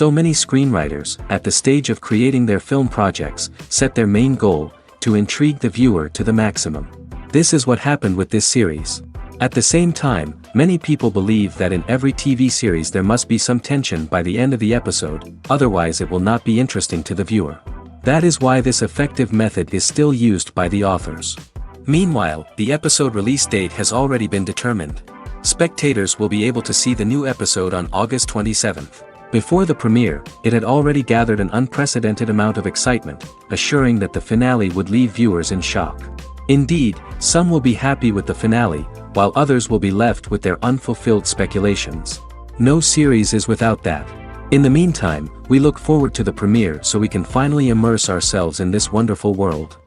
So many screenwriters, at the stage of creating their film projects, set their main goal, to intrigue the viewer to the maximum. This is what happened with this series. At the same time, many people believe that in every TV series there must be some tension by the end of the episode, otherwise it will not be interesting to the viewer. That is why this effective method is still used by the authors. Meanwhile, the episode release date has already been determined. Spectators will be able to see the new episode on August 27th. Before the premiere, it had already gathered an unprecedented amount of excitement, assuring that the finale would leave viewers in shock. Indeed, some will be happy with the finale, while others will be left with their unfulfilled speculations. No series is without that. In the meantime, we look forward to the premiere so we can finally immerse ourselves in this wonderful world.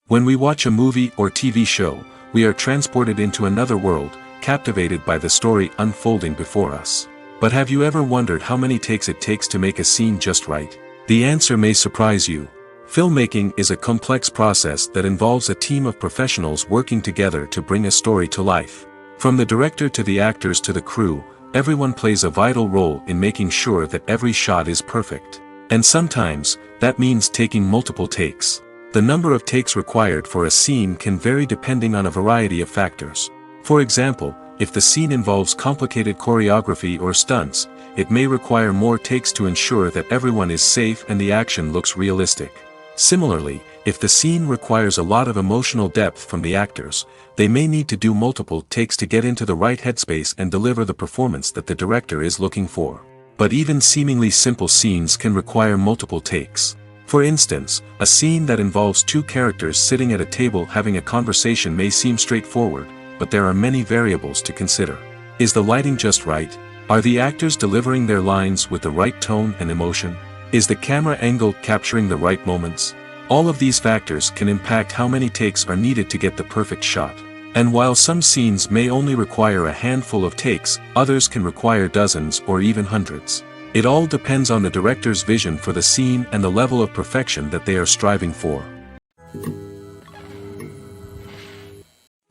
When we watch a movie or TV show, we are transported into another world, captivated by the story unfolding before us. But have you ever wondered how many takes it takes to make a scene just right? The answer may surprise you. Filmmaking is a complex process that involves a team of professionals working together to bring a story to life. From the director to the actors to the crew, everyone plays a vital role in making sure that every shot is perfect. And sometimes, that means taking multiple takes. The number of takes required for a scene can vary depending on a variety of factors. For example, if the scene involves complicated choreography or stunts, it may require more takes to ensure that everyone is safe and the action looks realistic. Similarly, if the scene requires a lot of emotional depth from the actors, they may need to do multiple takes to get into the right headspace and deliver the performance that the director is looking for. But even seemingly simple scenes can require multiple takes. For instance, a scene that involves two characters sitting at a table having a conversation may seem straightforward, but there are many variables to consider. Is the lighting just right? Are the actors delivering their lines with the right tone and emotion? Is the camera angle capturing the right moments? All of these factors can impact how many takes are needed to get the perfect shot. And while some scenes may only require a handful of takes, others can require dozens or even hundreds. It all depends on the director's vision for the scene and the level of perfection that they are striving for.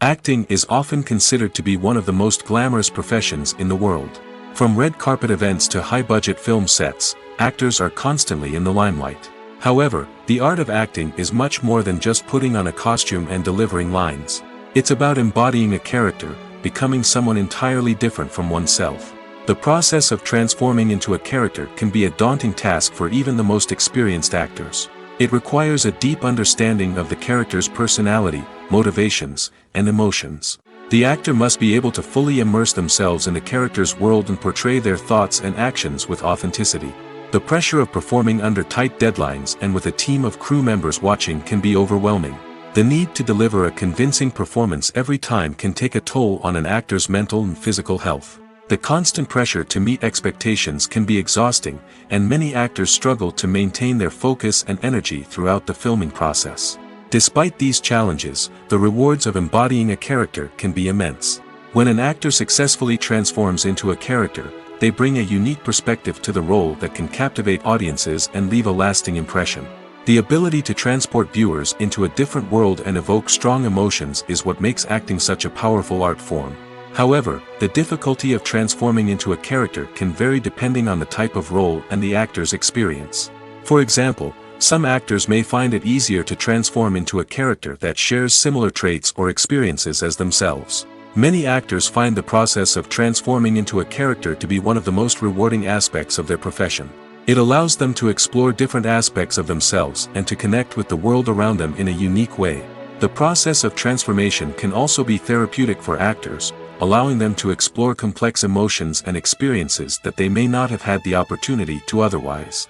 Acting is often considered to be one of the most glamorous professions in the world. From red carpet events to high-budget film sets, actors are constantly in the limelight. However, the art of acting is much more than just putting on a costume and delivering lines. It's about embodying a character, becoming someone entirely different from oneself. The process of transforming into a character can be a daunting task for even the most experienced actors. It requires a deep understanding of the character's personality, motivations, and emotions. The actor must be able to fully immerse themselves in the character's world and portray their thoughts and actions with authenticity. The pressure of performing under tight deadlines and with a team of crew members watching can be overwhelming. The need to deliver a convincing performance every time can take a toll on an actor's mental and physical health. The constant pressure to meet expectations can be exhausting, and many actors struggle to maintain their focus and energy throughout the filming process. Despite these challenges, the rewards of embodying a character can be immense. When an actor successfully transforms into a character, they bring a unique perspective to the role that can captivate audiences and leave a lasting impression. The ability to transport viewers into a different world and evoke strong emotions is what makes acting such a powerful art form. However, the difficulty of transforming into a character can vary depending on the type of role and the actor's experience. For example, some actors may find it easier to transform into a character that shares similar traits or experiences as themselves. Many actors find the process of transforming into a character to be one of the most rewarding aspects of their profession. It allows them to explore different aspects of themselves and to connect with the world around them in a unique way. The process of transformation can also be therapeutic for actors, allowing them to explore complex emotions and experiences that they may not have had the opportunity to otherwise.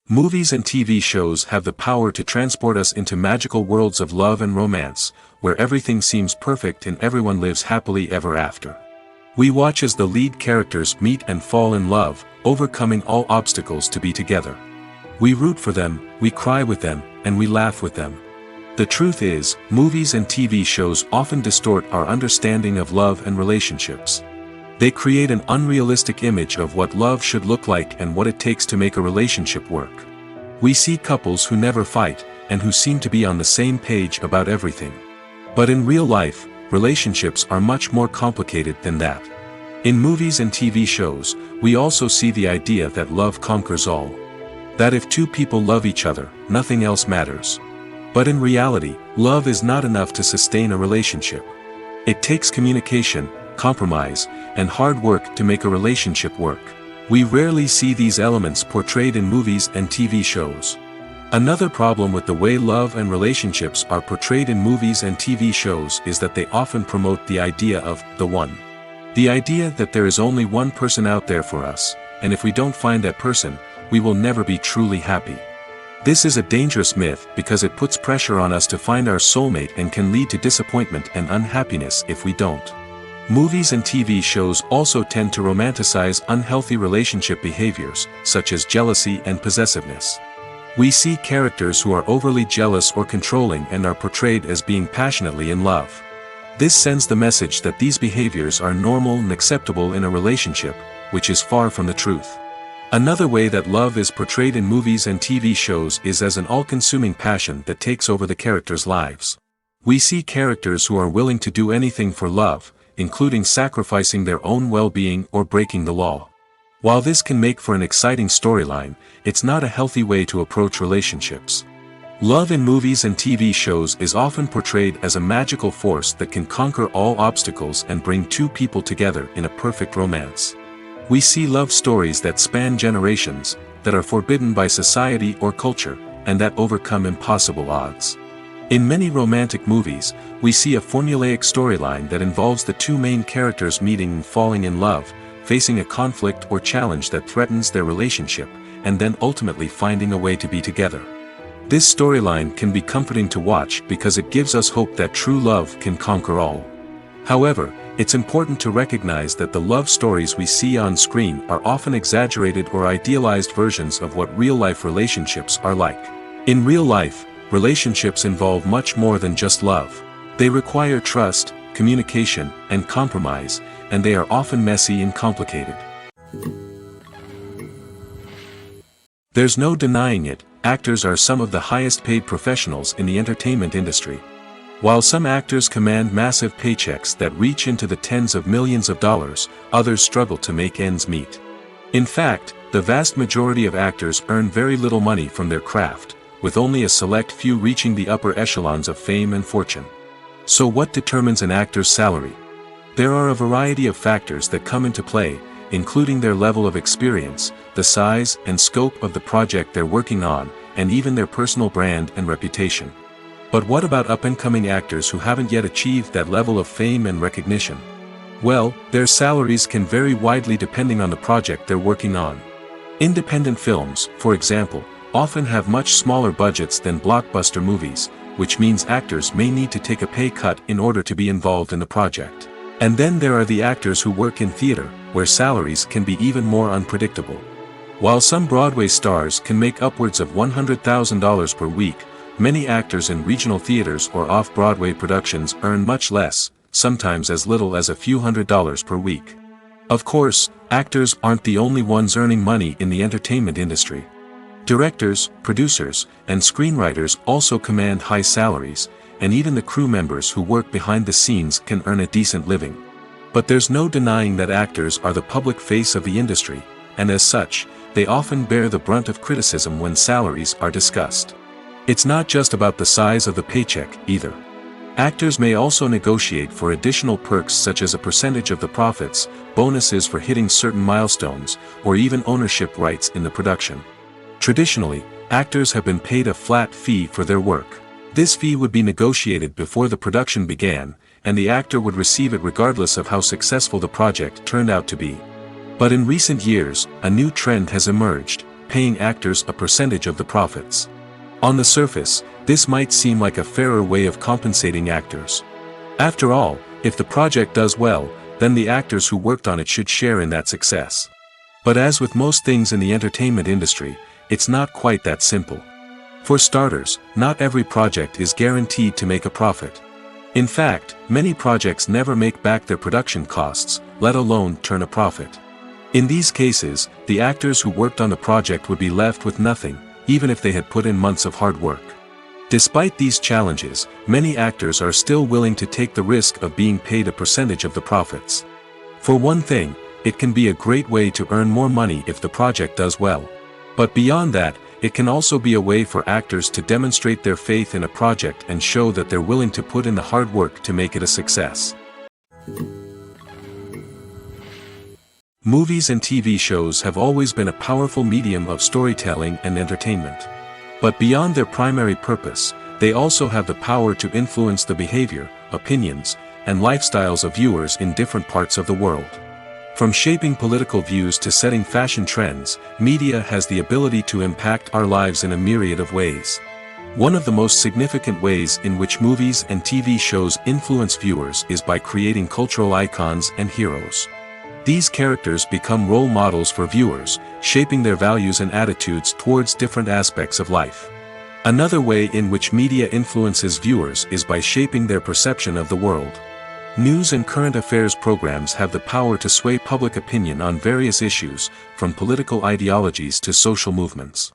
Movies and TV shows have the power to transport us into magical worlds of love and romance, where everything seems perfect and everyone lives happily ever after. We watch as the lead characters meet and fall in love, overcoming all obstacles to be together. We root for them, we cry with them, and we laugh with them. The truth is, movies and TV shows often distort our understanding of love and relationships. They create an unrealistic image of what love should look like and what it takes to make a relationship work. We see couples who never fight, and who seem to be on the same page about everything. But in real life, relationships are much more complicated than that. In movies and TV shows, we also see the idea that love conquers all. That if two people love each other, nothing else matters. But in reality, love is not enough to sustain a relationship. It takes communication, compromise, and hard work to make a relationship work. We rarely see these elements portrayed in movies and TV shows. Another problem with the way love and relationships are portrayed in movies and TV shows is that they often promote the idea of the one. The idea that there is only one person out there for us, and if we don't find that person, we will never be truly happy. This is a dangerous myth because it puts pressure on us to find our soulmate and can lead to disappointment and unhappiness if we don't. Movies and TV shows also tend to romanticize unhealthy relationship behaviors, such as jealousy and possessiveness. We see characters who are overly jealous or controlling and are portrayed as being passionately in love. This sends the message that these behaviors are normal and acceptable in a relationship, which is far from the truth. Another way that love is portrayed in movies and TV shows is as an all-consuming passion that takes over the characters' lives. We see characters who are willing to do anything for love, including sacrificing their own well-being or breaking the law. While this can make for an exciting storyline, it's not a healthy way to approach relationships. Love in movies and TV shows is often portrayed as a magical force that can conquer all obstacles and bring two people together in a perfect romance. We see love stories that span generations, that are forbidden by society or culture, and that overcome impossible odds. In many romantic movies, we see a formulaic storyline that involves the two main characters meeting and falling in love, facing a conflict or challenge that threatens their relationship, and then ultimately finding a way to be together. This storyline can be comforting to watch because it gives us hope that true love can conquer all. However, it's important to recognize that the love stories we see on screen are often exaggerated or idealized versions of what real-life relationships are like. In real life, relationships involve much more than just love. They require trust, communication, and compromise, and they are often messy and complicated. There's no denying it, actors are some of the highest-paid professionals in the entertainment industry. While some actors command massive paychecks that reach into the tens of millions of dollars, others struggle to make ends meet. In fact, the vast majority of actors earn very little money from their craft, with only a select few reaching the upper echelons of fame and fortune. So what determines an actor's salary? There are a variety of factors that come into play, including their level of experience, the size and scope of the project they're working on, and even their personal brand and reputation. But what about up-and-coming actors who haven't yet achieved that level of fame and recognition? Well, their salaries can vary widely depending on the project they're working on. Independent films, for example, often have much smaller budgets than blockbuster movies, which means actors may need to take a pay cut in order to be involved in the project. And then there are the actors who work in theater, where salaries can be even more unpredictable. While some Broadway stars can make upwards of $100,000 per week, many actors in regional theaters or off-Broadway productions earn much less, sometimes as little as a few $100s per week. Of course, actors aren't the only ones earning money in the entertainment industry. Directors, producers, and screenwriters also command high salaries, and even the crew members who work behind the scenes can earn a decent living. But there's no denying that actors are the public face of the industry, and as such, they often bear the brunt of criticism when salaries are discussed. It's not just about the size of the paycheck, either. Actors may also negotiate for additional perks such as a percentage of the profits, bonuses for hitting certain milestones, or even ownership rights in the production. Traditionally, actors have been paid a flat fee for their work. This fee would be negotiated before the production began, and the actor would receive it regardless of how successful the project turned out to be. But in recent years, a new trend has emerged, paying actors a percentage of the profits. On the surface, this might seem like a fairer way of compensating actors. After all, if the project does well, then the actors who worked on it should share in that success. But as with most things in the entertainment industry, it's not quite that simple. For starters, not every project is guaranteed to make a profit. In fact, many projects never make back their production costs, let alone turn a profit. In these cases, the actors who worked on the project would be left with nothing, even if they had put in months of hard work. Despite these challenges, many actors are still willing to take the risk of being paid a percentage of the profits. For one thing, it can be a great way to earn more money if the project does well. But beyond that, it can also be a way for actors to demonstrate their faith in a project and show that they're willing to put in the hard work to make it a success. Movies and TV shows have always been a powerful medium of storytelling and entertainment. But beyond their primary purpose, they also have the power to influence the behavior, opinions, and lifestyles of viewers in different parts of the world. From shaping political views to setting fashion trends, media has the ability to impact our lives in a myriad of ways. One of the most significant ways in which movies and TV shows influence viewers is by creating cultural icons and heroes. These characters become role models for viewers, shaping their values and attitudes towards different aspects of life. Another way in which media influences viewers is by shaping their perception of the world. News and current affairs programs have the power to sway public opinion on various issues, from political ideologies to social movements.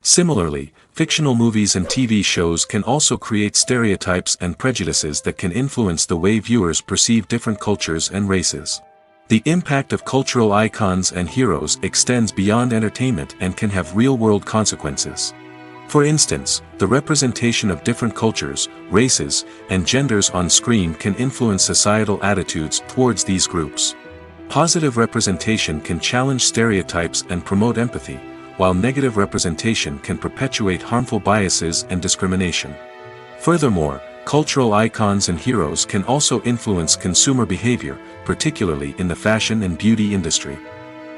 Similarly, fictional movies and TV shows can also create stereotypes and prejudices that can influence the way viewers perceive different cultures and races. The impact of cultural icons and heroes extends beyond entertainment and can have real-world consequences. For instance, the representation of different cultures, races, and genders on screen can influence societal attitudes towards these groups. Positive representation can challenge stereotypes and promote empathy, while negative representation can perpetuate harmful biases and discrimination. Furthermore, cultural icons and heroes can also influence consumer behavior, particularly in the fashion and beauty industry.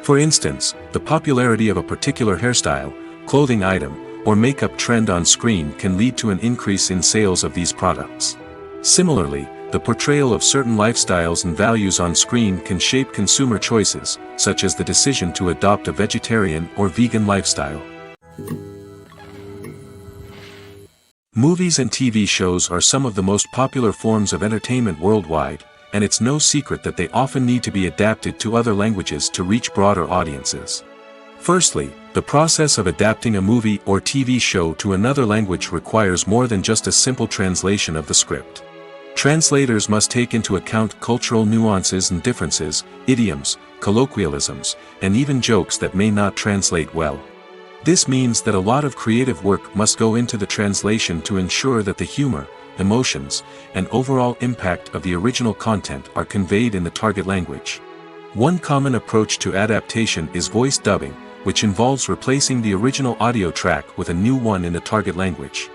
For instance, the popularity of a particular hairstyle, clothing item, or makeup trend on screen can lead to an increase in sales of these products. Similarly, the portrayal of certain lifestyles and values on screen can shape consumer choices, such as the decision to adopt a vegetarian or vegan lifestyle. Movies and TV shows are some of the most popular forms of entertainment worldwide, and it's no secret that they often need to be adapted to other languages to reach broader audiences. Firstly, the process of adapting a movie or TV show to another language requires more than just a simple translation of the script. Translators must take into account cultural nuances and differences, idioms, colloquialisms, and even jokes that may not translate well. This means that a lot of creative work must go into the translation to ensure that the humor, emotions, and overall impact of the original content are conveyed in the target language. One common approach to adaptation is voice dubbing, which involves replacing the original audio track with a new one in the target language.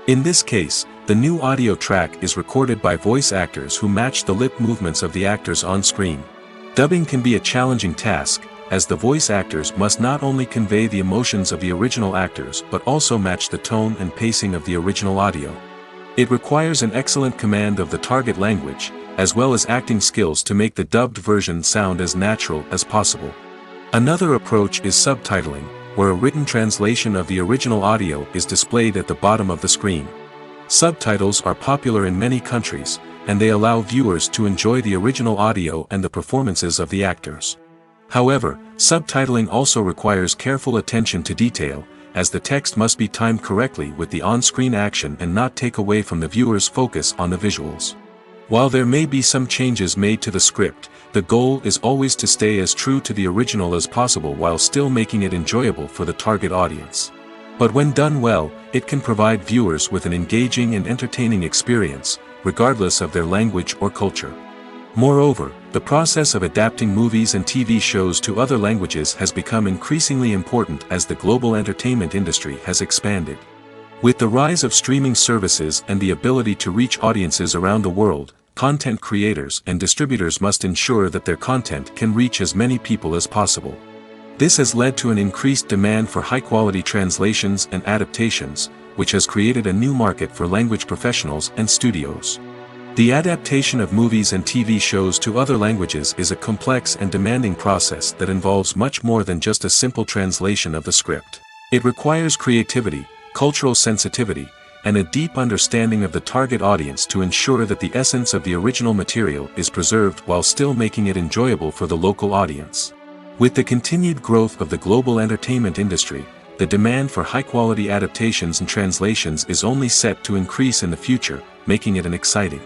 In this case, the new audio track is recorded by voice actors who match the lip movements of the actors on screen. Dubbing can be a challenging task, as the voice actors must not only convey the emotions of the original actors but also match the tone and pacing of the original audio. It requires an excellent command of the target language, as well as acting skills to make the dubbed version sound as natural as possible. Another approach is subtitling, where a written translation of the original audio is displayed at the bottom of the screen. Subtitles are popular in many countries, and they allow viewers to enjoy the original audio and the performances of the actors. However, subtitling also requires careful attention to detail, as the text must be timed correctly with the on-screen action and not take away from the viewer's focus on the visuals. While there may be some changes made to the script, the goal is always to stay as true to the original as possible while still making it enjoyable for the target audience. But when done well, it can provide viewers with an engaging and entertaining experience, regardless of their language or culture. Moreover, the process of adapting movies and TV shows to other languages has become increasingly important as the global entertainment industry has expanded. With the rise of streaming services and the ability to reach audiences around the world, content creators and distributors must ensure that their content can reach as many people as possible. This has led to an increased demand for high-quality translations and adaptations, which has created a new market for language professionals and studios. The adaptation of movies and TV shows to other languages is a complex and demanding process that involves much more than just a simple translation of the script. It requires creativity, cultural sensitivity, and a deep understanding of the target audience to ensure that the essence of the original material is preserved while still making it enjoyable for the local audience. With the continued growth of the global entertainment industry, the demand for high-quality adaptations and translations is only set to increase in the future, making it an exciting.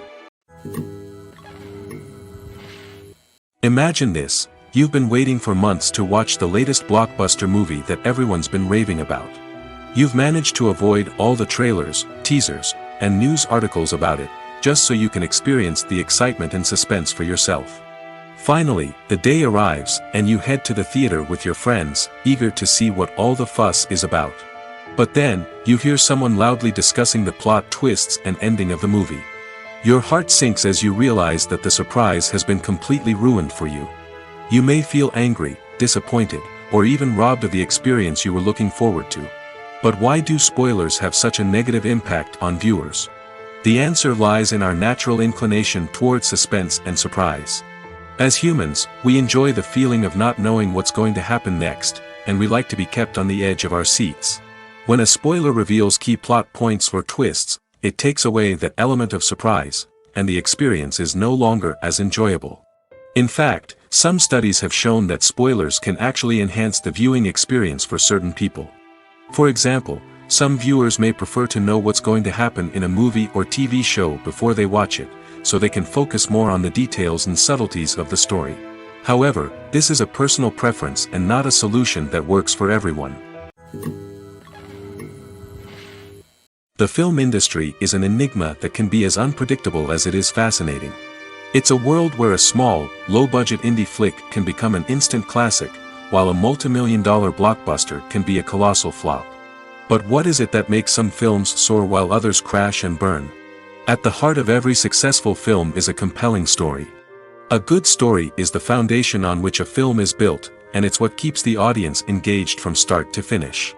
Imagine this: you've been waiting for months to watch the latest blockbuster movie that everyone's been raving about. You've managed to avoid all the trailers, teasers, and news articles about it, just so you can experience the excitement and suspense for yourself. Finally, the day arrives, and you head to the theater with your friends, eager to see what all the fuss is about. But then, you hear someone loudly discussing the plot twists and ending of the movie. Your heart sinks as you realize that the surprise has been completely ruined for you. You may feel angry, disappointed, or even robbed of the experience you were looking forward to. But why do spoilers have such a negative impact on viewers? The answer lies in our natural inclination toward suspense and surprise. As humans, we enjoy the feeling of not knowing what's going to happen next, and we like to be kept on the edge of our seats. When a spoiler reveals key plot points or twists, it takes away that element of surprise, and the experience is no longer as enjoyable. In fact, some studies have shown that spoilers can actually enhance the viewing experience for certain people. For example, some viewers may prefer to know what's going to happen in a movie or TV show before they watch it, so they can focus more on the details and subtleties of the story. However, this is a personal preference and not a solution that works for everyone. The film industry is an enigma that can be as unpredictable as it is fascinating. It's a world where a small, low-budget indie flick can become an instant classic, while a multi-million-dollar blockbuster can be a colossal flop. But what is it that makes some films soar while others crash and burn? At the heart of every successful film is a compelling story. A good story is the foundation on which a film is built, and it's what keeps the audience engaged from start to finish.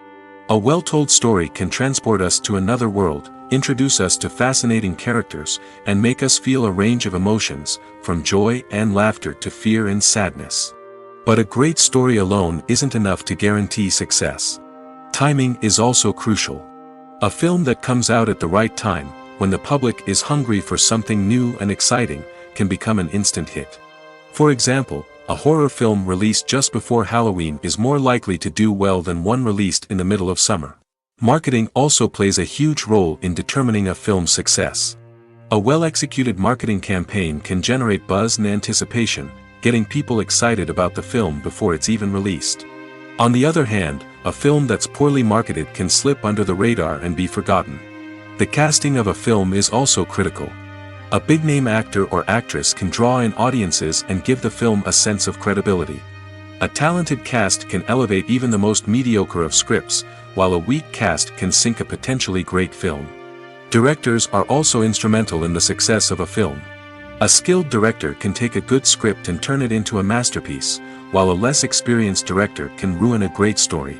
A well-told story can transport us to another world, introduce us to fascinating characters, and make us feel a range of emotions, from joy and laughter to fear and sadness. But a great story alone isn't enough to guarantee success. Timing is also crucial. A film that comes out at the right time, when the public is hungry for something new and exciting, can become an instant hit. For example, a horror film released just before Halloween is more likely to do well than one released in the middle of summer. Marketing also plays a huge role in determining a film's success. A well-executed marketing campaign can generate buzz and anticipation, getting people excited about the film before it's even released. On the other hand, a film that's poorly marketed can slip under the radar and be forgotten. The casting of a film is also critical. A big-name actor or actress can draw in audiences and give the film a sense of credibility. A talented cast can elevate even the most mediocre of scripts, while a weak cast can sink a potentially great film. Directors are also instrumental in the success of a film. A skilled director can take a good script and turn it into a masterpiece, while a less experienced director can ruin a great story.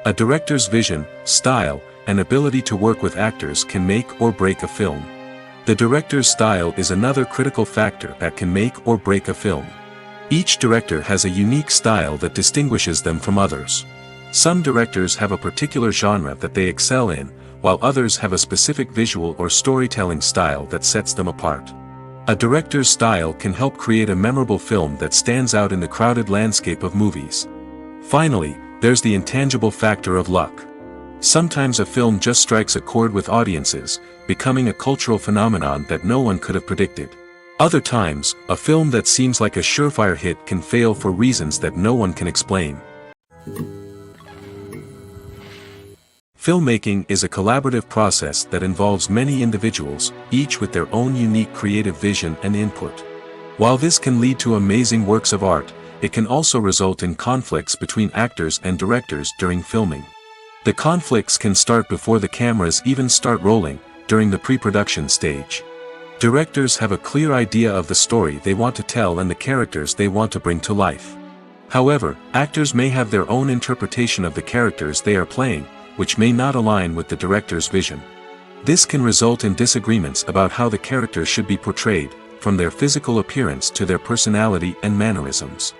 A director's vision, style, and ability to work with actors can make or break a film. The director's style is another critical factor that can make or break a film. Each director has a unique style that distinguishes them from others. Some directors have a particular genre that they excel in, while others have a specific visual or storytelling style that sets them apart. A director's style can help create a memorable film that stands out in the crowded landscape of movies. Finally, there's the intangible factor of luck. Sometimes a film just strikes a chord with audiences, becoming a cultural phenomenon that no one could have predicted. Other times, a film that seems like a surefire hit can fail for reasons that no one can explain. Filmmaking is a collaborative process that involves many individuals, each with their own unique creative vision and input. While this can lead to amazing works of art, it can also result in conflicts between actors and directors during filming. The conflicts can start before the cameras even start rolling, during the pre-production stage. Directors have a clear idea of the story they want to tell and the characters they want to bring to life. However, actors may have their own interpretation of the characters they are playing, which may not align with the director's vision. This can result in disagreements about how the characters should be portrayed, from their physical appearance to their personality and mannerisms.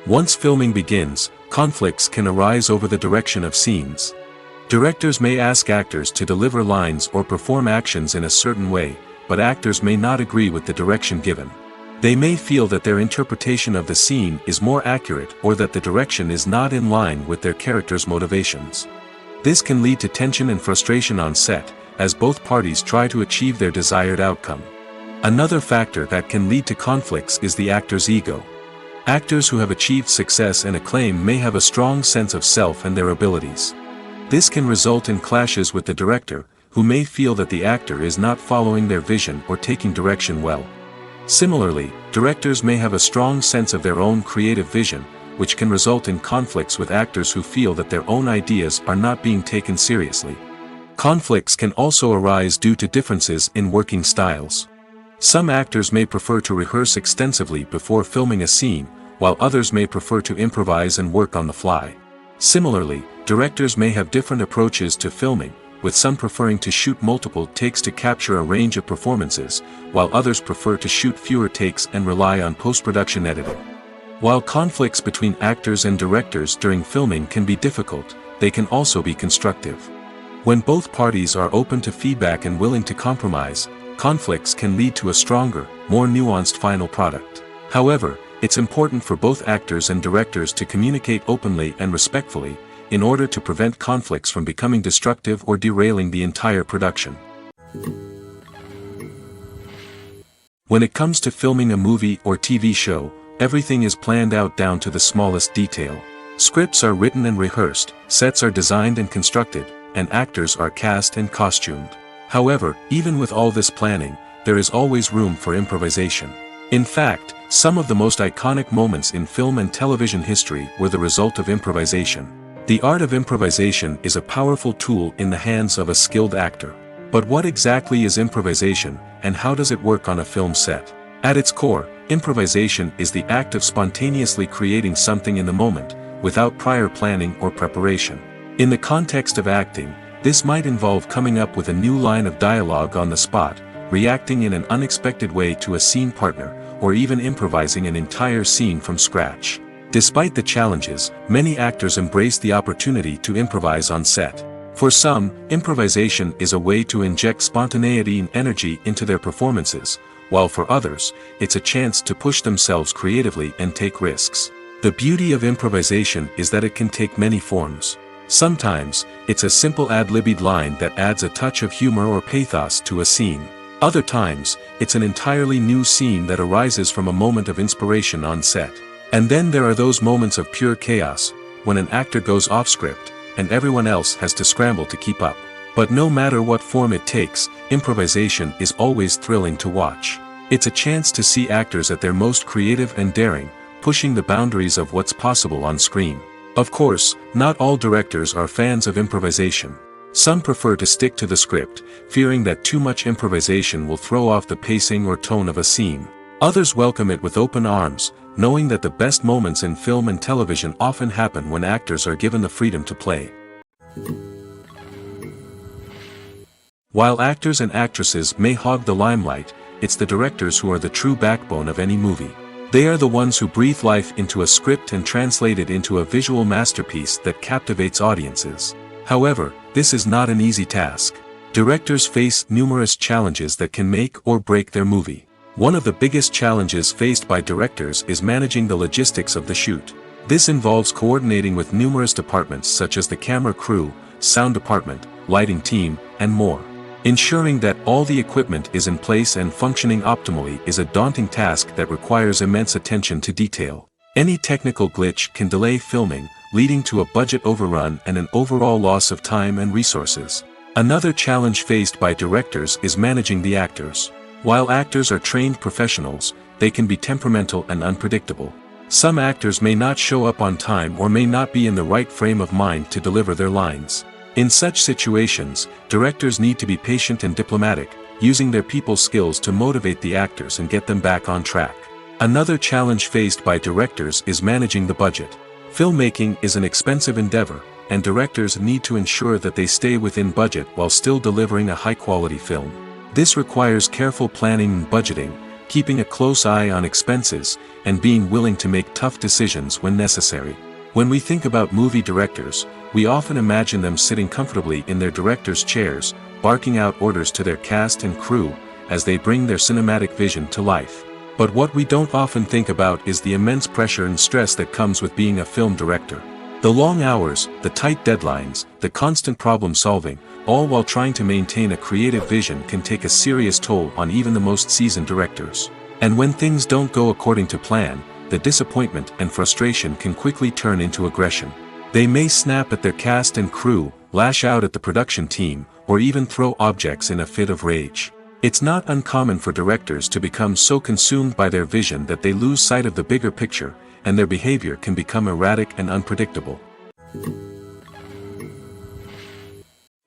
Once filming begins, conflicts can arise over the direction of scenes. Directors may ask actors to deliver lines or perform actions in a certain way, but actors may not agree with the direction given. They may feel that their interpretation of the scene is more accurate or that the direction is not in line with their character's motivations. This can lead to tension and frustration on set, as both parties try to achieve their desired outcome. Another factor that can lead to conflicts is the actor's ego. Actors who have achieved success and acclaim may have a strong sense of self and their abilities. This can result in clashes with the director, who may feel that the actor is not following their vision or taking direction well. Similarly, directors may have a strong sense of their own creative vision, which can result in conflicts with actors who feel that their own ideas are not being taken seriously. Conflicts can also arise due to differences in working styles. Some actors may prefer to rehearse extensively before filming a scene, while others may prefer to improvise and work on the fly. Similarly, directors may have different approaches to filming, with some preferring to shoot multiple takes to capture a range of performances, while others prefer to shoot fewer takes and rely on post-production editing. While conflicts between actors and directors during filming can be difficult, they can also be constructive. When both parties are open to feedback and willing to compromise, conflicts can lead to a stronger, more nuanced final product. However, it's important for both actors and directors to communicate openly and respectfully, in order to prevent conflicts from becoming destructive or derailing the entire production. When it comes to filming a movie or TV show, everything is planned out down to the smallest detail. Scripts are written and rehearsed, sets are designed and constructed, and actors are cast and costumed. However, even with all this planning, there is always room for improvisation. In fact, some of the most iconic moments in film and television history were the result of improvisation. The art of improvisation is a powerful tool in the hands of a skilled actor. But what exactly is improvisation, and how does it work on a film set? At its core, improvisation is the act of spontaneously creating something in the moment, without prior planning or preparation. In the context of acting, this might involve coming up with a new line of dialogue on the spot, reacting in an unexpected way to a scene partner, or even improvising an entire scene from scratch. Despite the challenges, many actors embrace the opportunity to improvise on set. For some, improvisation is a way to inject spontaneity and energy into their performances, while for others, it's a chance to push themselves creatively and take risks. The beauty of improvisation is that it can take many forms. Sometimes, it's a simple ad-libbed line that adds a touch of humor or pathos to a scene. Other times, it's an entirely new scene that arises from a moment of inspiration on set. And then there are those moments of pure chaos, when an actor goes off script, and everyone else has to scramble to keep up. But no matter what form it takes, improvisation is always thrilling to watch. It's a chance to see actors at their most creative and daring, pushing the boundaries of what's possible on screen. Of course, not all directors are fans of improvisation. Some prefer to stick to the script, fearing that too much improvisation will throw off the pacing or tone of a scene. Others welcome it with open arms, knowing that the best moments in film and television often happen when actors are given the freedom to play. While actors and actresses may hog the limelight, it's the directors who are the true backbone of any movie. They are the ones who breathe life into a script and translate it into a visual masterpiece that captivates audiences. However, this is not an easy task. Directors face numerous challenges that can make or break their movie. One of the biggest challenges faced by directors is managing the logistics of the shoot. This involves coordinating with numerous departments such as the camera crew, sound department, lighting team, and more. Ensuring that all the equipment is in place and functioning optimally is a daunting task that requires immense attention to detail. Any technical glitch can delay filming, leading to a budget overrun and an overall loss of time and resources. Another challenge faced by directors is managing the actors. While actors are trained professionals, they can be temperamental and unpredictable. Some actors may not show up on time or may not be in the right frame of mind to deliver their lines. In such situations, directors need to be patient and diplomatic, using their people skills to motivate the actors and get them back on track. Another challenge faced by directors is managing the budget. Filmmaking is an expensive endeavor, and directors need to ensure that they stay within budget while still delivering a high-quality film. This requires careful planning and budgeting, keeping a close eye on expenses, and being willing to make tough decisions when necessary. When we think about movie directors, we often imagine them sitting comfortably in their director's chairs, barking out orders to their cast and crew, as they bring their cinematic vision to life. But what we don't often think about is the immense pressure and stress that comes with being a film director. The long hours, the tight deadlines, the constant problem solving, all while trying to maintain a creative vision can take a serious toll on even the most seasoned directors. And when things don't go according to plan, the disappointment and frustration can quickly turn into aggression. They may snap at their cast and crew, lash out at the production team, or even throw objects in a fit of rage. It's not uncommon for directors to become so consumed by their vision that they lose sight of the bigger picture, and their behavior can become erratic and unpredictable.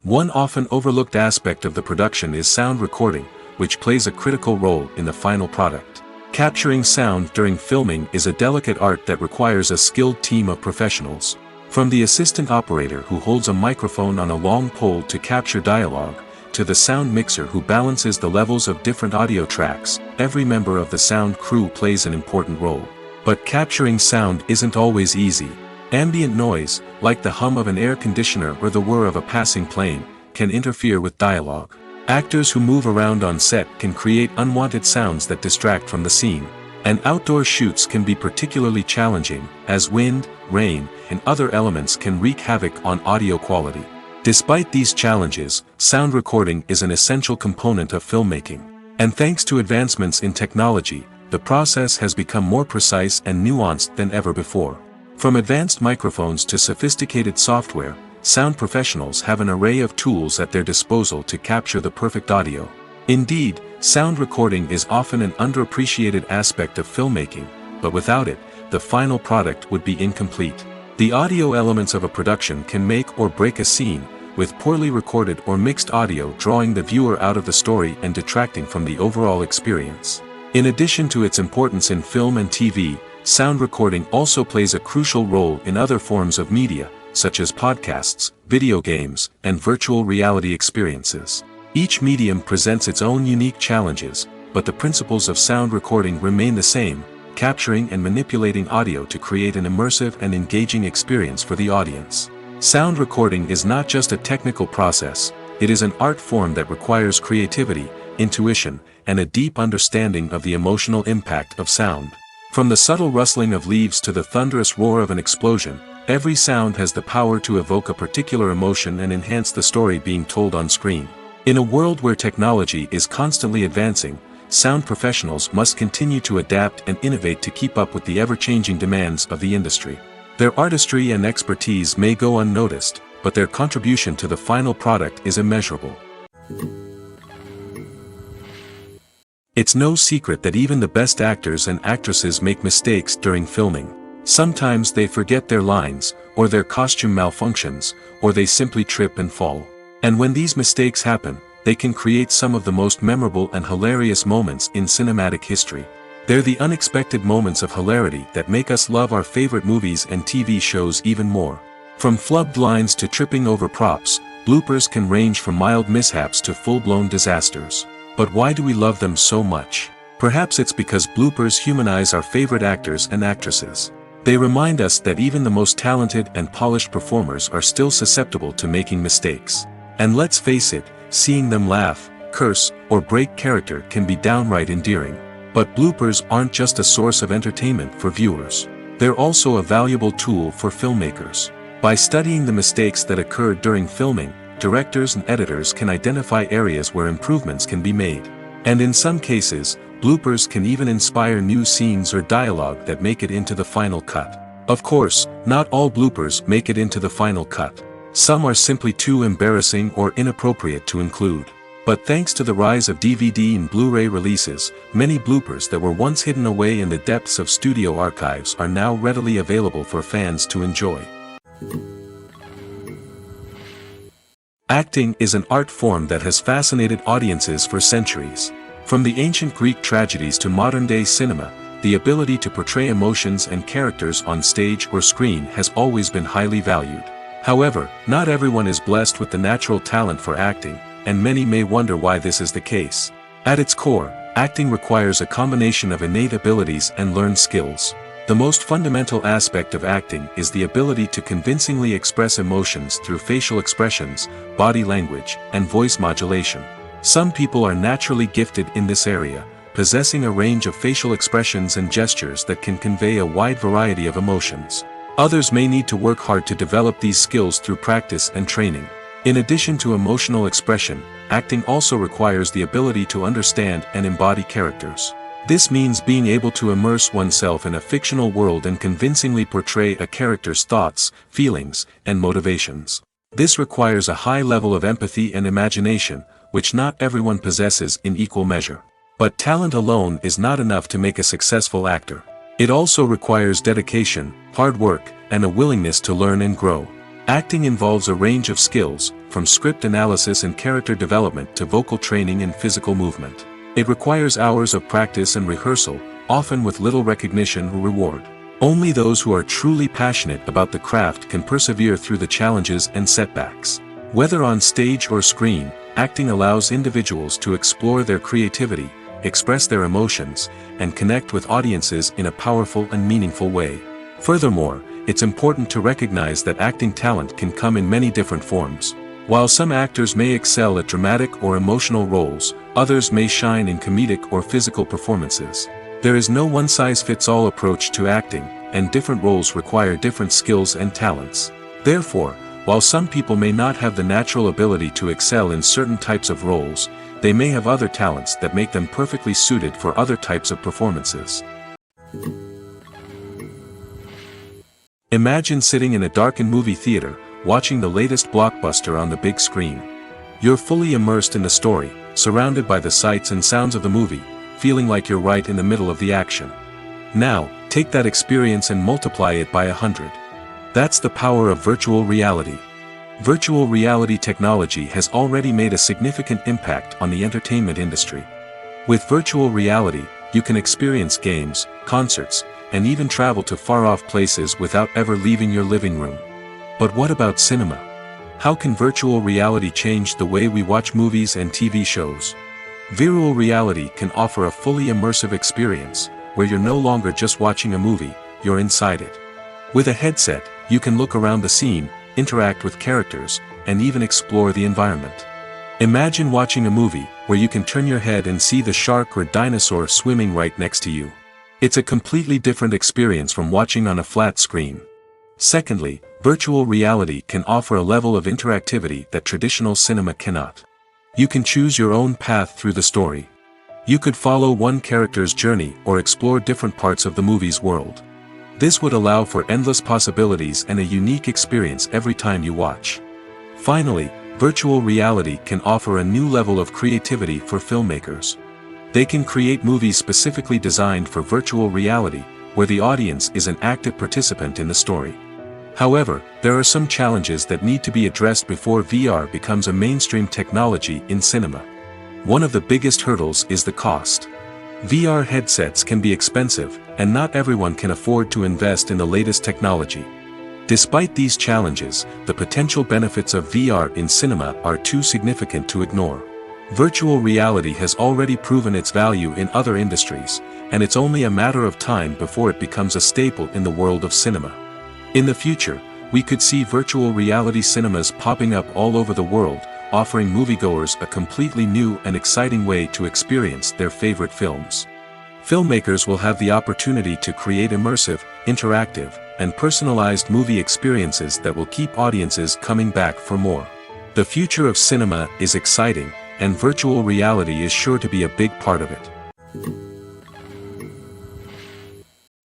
One often overlooked aspect of the production is sound recording, which plays a critical role in the final product. Capturing sound during filming is a delicate art that requires a skilled team of professionals. From the assistant operator who holds a microphone on a long pole to capture dialogue, to the sound mixer who balances the levels of different audio tracks, every member of the sound crew plays an important role. But capturing sound isn't always easy. Ambient noise, like the hum of an air conditioner or the whir of a passing plane, can interfere with dialogue. Actors who move around on set can create unwanted sounds that distract from the scene. And outdoor shoots can be particularly challenging, as wind, rain, and other elements can wreak havoc on audio quality. Despite these challenges, sound recording is an essential component of filmmaking. And thanks to advancements in technology, the process has become more precise and nuanced than ever before. From advanced microphones to sophisticated software, sound professionals have an array of tools at their disposal to capture the perfect audio. Indeed, sound recording is often an underappreciated aspect of filmmaking, but without it, the final product would be incomplete. The audio elements of a production can make or break a scene, with poorly recorded or mixed audio drawing the viewer out of the story and detracting from the overall experience. In addition to its importance in film and TV, sound recording also plays a crucial role in other forms of media, such as podcasts, video games, and virtual reality experiences. Each medium presents its own unique challenges, but the principles of sound recording remain the same, capturing and manipulating audio to create an immersive and engaging experience for the audience. Sound recording is not just a technical process, it is an art form that requires creativity, intuition, and a deep understanding of the emotional impact of sound. From the subtle rustling of leaves to the thunderous roar of an explosion, every sound has the power to evoke a particular emotion and enhance the story being told on screen. In a world where technology is constantly advancing, sound professionals must continue to adapt and innovate to keep up with the ever-changing demands of the industry. Their artistry and expertise may go unnoticed, but their contribution to the final product is immeasurable. It's no secret that even the best actors and actresses make mistakes during filming. Sometimes they forget their lines, or their costume malfunctions, or they simply trip and fall. And when these mistakes happen, they can create some of the most memorable and hilarious moments in cinematic history. They're the unexpected moments of hilarity that make us love our favorite movies and TV shows even more. From flubbed lines to tripping over props, bloopers can range from mild mishaps to full-blown disasters. But why do we love them so much? Perhaps it's because bloopers humanize our favorite actors and actresses. They remind us that even the most talented and polished performers are still susceptible to making mistakes. And let's face it, seeing them laugh, curse, or break character can be downright endearing. But bloopers aren't just a source of entertainment for viewers. They're also a valuable tool for filmmakers. By studying the mistakes that occurred during filming, directors and editors can identify areas where improvements can be made. And in some cases, bloopers can even inspire new scenes or dialogue that make it into the final cut. Of course, not all bloopers make it into the final cut. Some are simply too embarrassing or inappropriate to include. But thanks to the rise of DVD and Blu-ray releases, many bloopers that were once hidden away in the depths of studio archives are now readily available for fans to enjoy. Acting is an art form that has fascinated audiences for centuries. From the ancient Greek tragedies to modern-day cinema, the ability to portray emotions and characters on stage or screen has always been highly valued. However, not everyone is blessed with the natural talent for acting, and many may wonder why this is the case. At its core, acting requires a combination of innate abilities and learned skills. The most fundamental aspect of acting is the ability to convincingly express emotions through facial expressions, body language, and voice modulation. Some people are naturally gifted in this area, possessing a range of facial expressions and gestures that can convey a wide variety of emotions. Others may need to work hard to develop these skills through practice and training. In addition to emotional expression, acting also requires the ability to understand and embody characters. This means being able to immerse oneself in a fictional world and convincingly portray a character's thoughts, feelings, and motivations. This requires a high level of empathy and imagination, which not everyone possesses in equal measure. But talent alone is not enough to make a successful actor. It also requires dedication, hard work, and a willingness to learn and grow. Acting involves a range of skills, from script analysis and character development to vocal training and physical movement. It requires hours of practice and rehearsal, often with little recognition or reward. Only those who are truly passionate about the craft can persevere through the challenges and setbacks. Whether on stage or screen, acting allows individuals to explore their creativity, express their emotions, and connect with audiences in a powerful and meaningful way. Furthermore, it's important to recognize that acting talent can come in many different forms. While some actors may excel at dramatic or emotional roles, others may shine in comedic or physical performances. There is no one-size-fits-all approach to acting, and different roles require different skills and talents. Therefore, while some people may not have the natural ability to excel in certain types of roles, they may have other talents that make them perfectly suited for other types of performances. Imagine sitting in a darkened movie theater, watching the latest blockbuster on the big screen. You're fully immersed in the story, surrounded by the sights and sounds of the movie, feeling like you're right in the middle of the action. Now, take that experience and multiply it by 100. That's the power of virtual reality. Virtual reality technology has already made a significant impact on the entertainment industry. With virtual reality, you can experience games, concerts, and even travel to far-off places without ever leaving your living room. But what about cinema? How can virtual reality change the way we watch movies and TV shows? Virtual reality can offer a fully immersive experience, where you're no longer just watching a movie, you're inside it. With a headset, you can look around the scene, interact with characters, and even explore the environment. Imagine watching a movie where you can turn your head and see the shark or dinosaur swimming right next to you. It's a completely different experience from watching on a flat screen. Secondly, virtual reality can offer a level of interactivity that traditional cinema cannot. You can choose your own path through the story. You could follow one character's journey or explore different parts of the movie's world. This would allow for endless possibilities and a unique experience every time you watch. Finally, virtual reality can offer a new level of creativity for filmmakers. They can create movies specifically designed for virtual reality, where the audience is an active participant in the story. However, there are some challenges that need to be addressed before VR becomes a mainstream technology in cinema. One of the biggest hurdles is the cost. VR headsets can be expensive, and not everyone can afford to invest in the latest technology. Despite these challenges, the potential benefits of VR in cinema are too significant to ignore. Virtual reality has already proven its value in other industries, and it's only a matter of time before it becomes a staple in the world of cinema. In the future, we could see virtual reality cinemas popping up all over the world, offering moviegoers a completely new and exciting way to experience their favorite films. Filmmakers will have the opportunity to create immersive, interactive, and personalized movie experiences that will keep audiences coming back for more. The future of cinema is exciting, and virtual reality is sure to be a big part of it.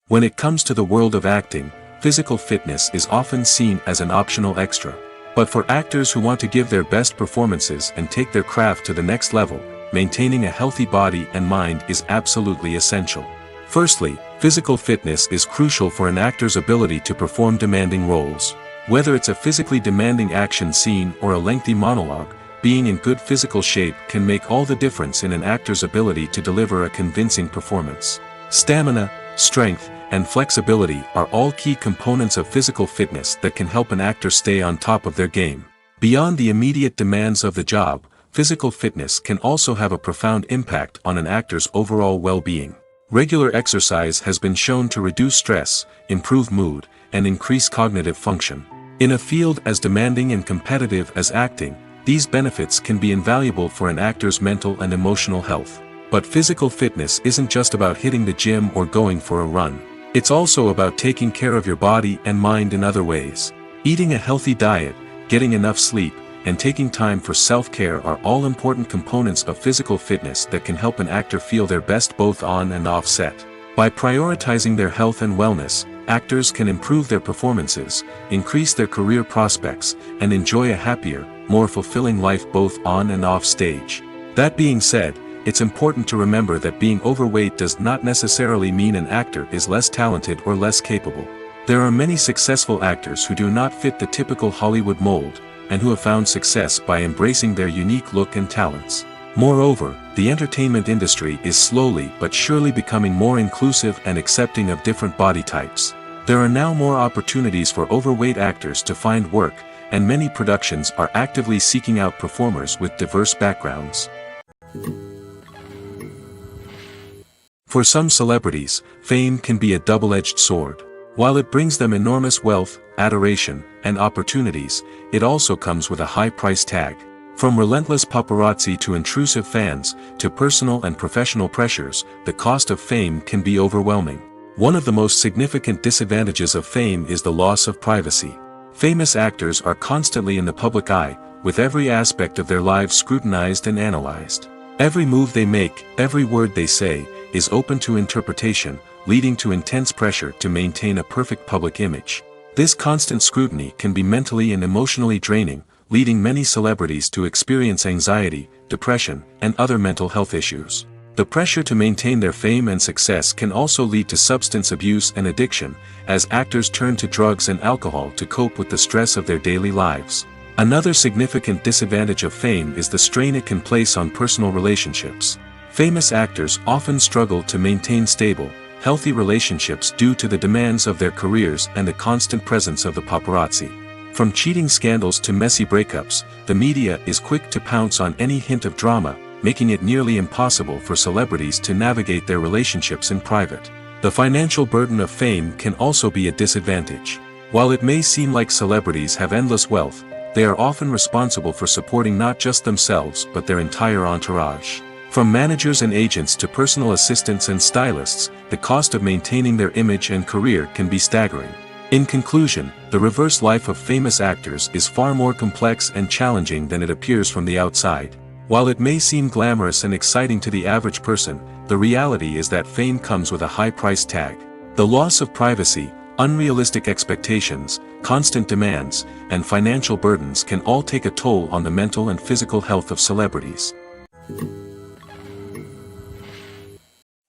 When it comes to the world of acting, physical fitness is often seen as an optional extra. But for actors who want to give their best performances and take their craft to the next level, maintaining a healthy body and mind is absolutely essential. Firstly, physical fitness is crucial for an actor's ability to perform demanding roles. Whether it's a physically demanding action scene or a lengthy monologue, being in good physical shape can make all the difference in an actor's ability to deliver a convincing performance. Stamina, strength, and flexibility are all key components of physical fitness that can help an actor stay on top of their game. Beyond the immediate demands of the job, physical fitness can also have a profound impact on an actor's overall well-being. Regular exercise has been shown to reduce stress, improve mood, and increase cognitive function. In a field as demanding and competitive as acting, these benefits can be invaluable for an actor's mental and emotional health. But physical fitness isn't just about hitting the gym or going for a run. It's also about taking care of your body and mind in other ways. Eating a healthy diet, getting enough sleep, and taking time for self-care are all important components of physical fitness that can help an actor feel their best both on and off set. By prioritizing their health and wellness, actors can improve their performances, increase their career prospects, and enjoy a happier, more fulfilling life both on and off stage. That being said, it's important to remember that being overweight does not necessarily mean an actor is less talented or less capable. There are many successful actors who do not fit the typical Hollywood mold, and who have found success by embracing their unique look and talents. Moreover, the entertainment industry is slowly but surely becoming more inclusive and accepting of different body types. There are now more opportunities for overweight actors to find work, and many productions are actively seeking out performers with diverse backgrounds. For some celebrities, fame can be a double-edged sword. While it brings them enormous wealth, adoration, and opportunities, it also comes with a high price tag. From relentless paparazzi to intrusive fans, to personal and professional pressures, the cost of fame can be overwhelming. One of the most significant disadvantages of fame is the loss of privacy. Famous actors are constantly in the public eye, with every aspect of their lives scrutinized and analyzed. Every move they make, every word they say, is open to interpretation, leading to intense pressure to maintain a perfect public image. This constant scrutiny can be mentally and emotionally draining, leading many celebrities to experience anxiety, depression, and other mental health issues. The pressure to maintain their fame and success can also lead to substance abuse and addiction, as actors turn to drugs and alcohol to cope with the stress of their daily lives. Another significant disadvantage of fame is the strain it can place on personal relationships. Famous actors often struggle to maintain stable, healthy relationships due to the demands of their careers and the constant presence of the paparazzi. From cheating scandals to messy breakups, the media is quick to pounce on any hint of drama, making it nearly impossible for celebrities to navigate their relationships in private. The financial burden of fame can also be a disadvantage. While it may seem like celebrities have endless wealth, they are often responsible for supporting not just themselves but their entire entourage. From managers and agents to personal assistants and stylists, the cost of maintaining their image and career can be staggering. In conclusion, the reverse life of famous actors is far more complex and challenging than it appears from the outside. While it may seem glamorous and exciting to the average person, the reality is that fame comes with a high price tag. The loss of privacy, unrealistic expectations, constant demands, and financial burdens can all take a toll on the mental and physical health of celebrities.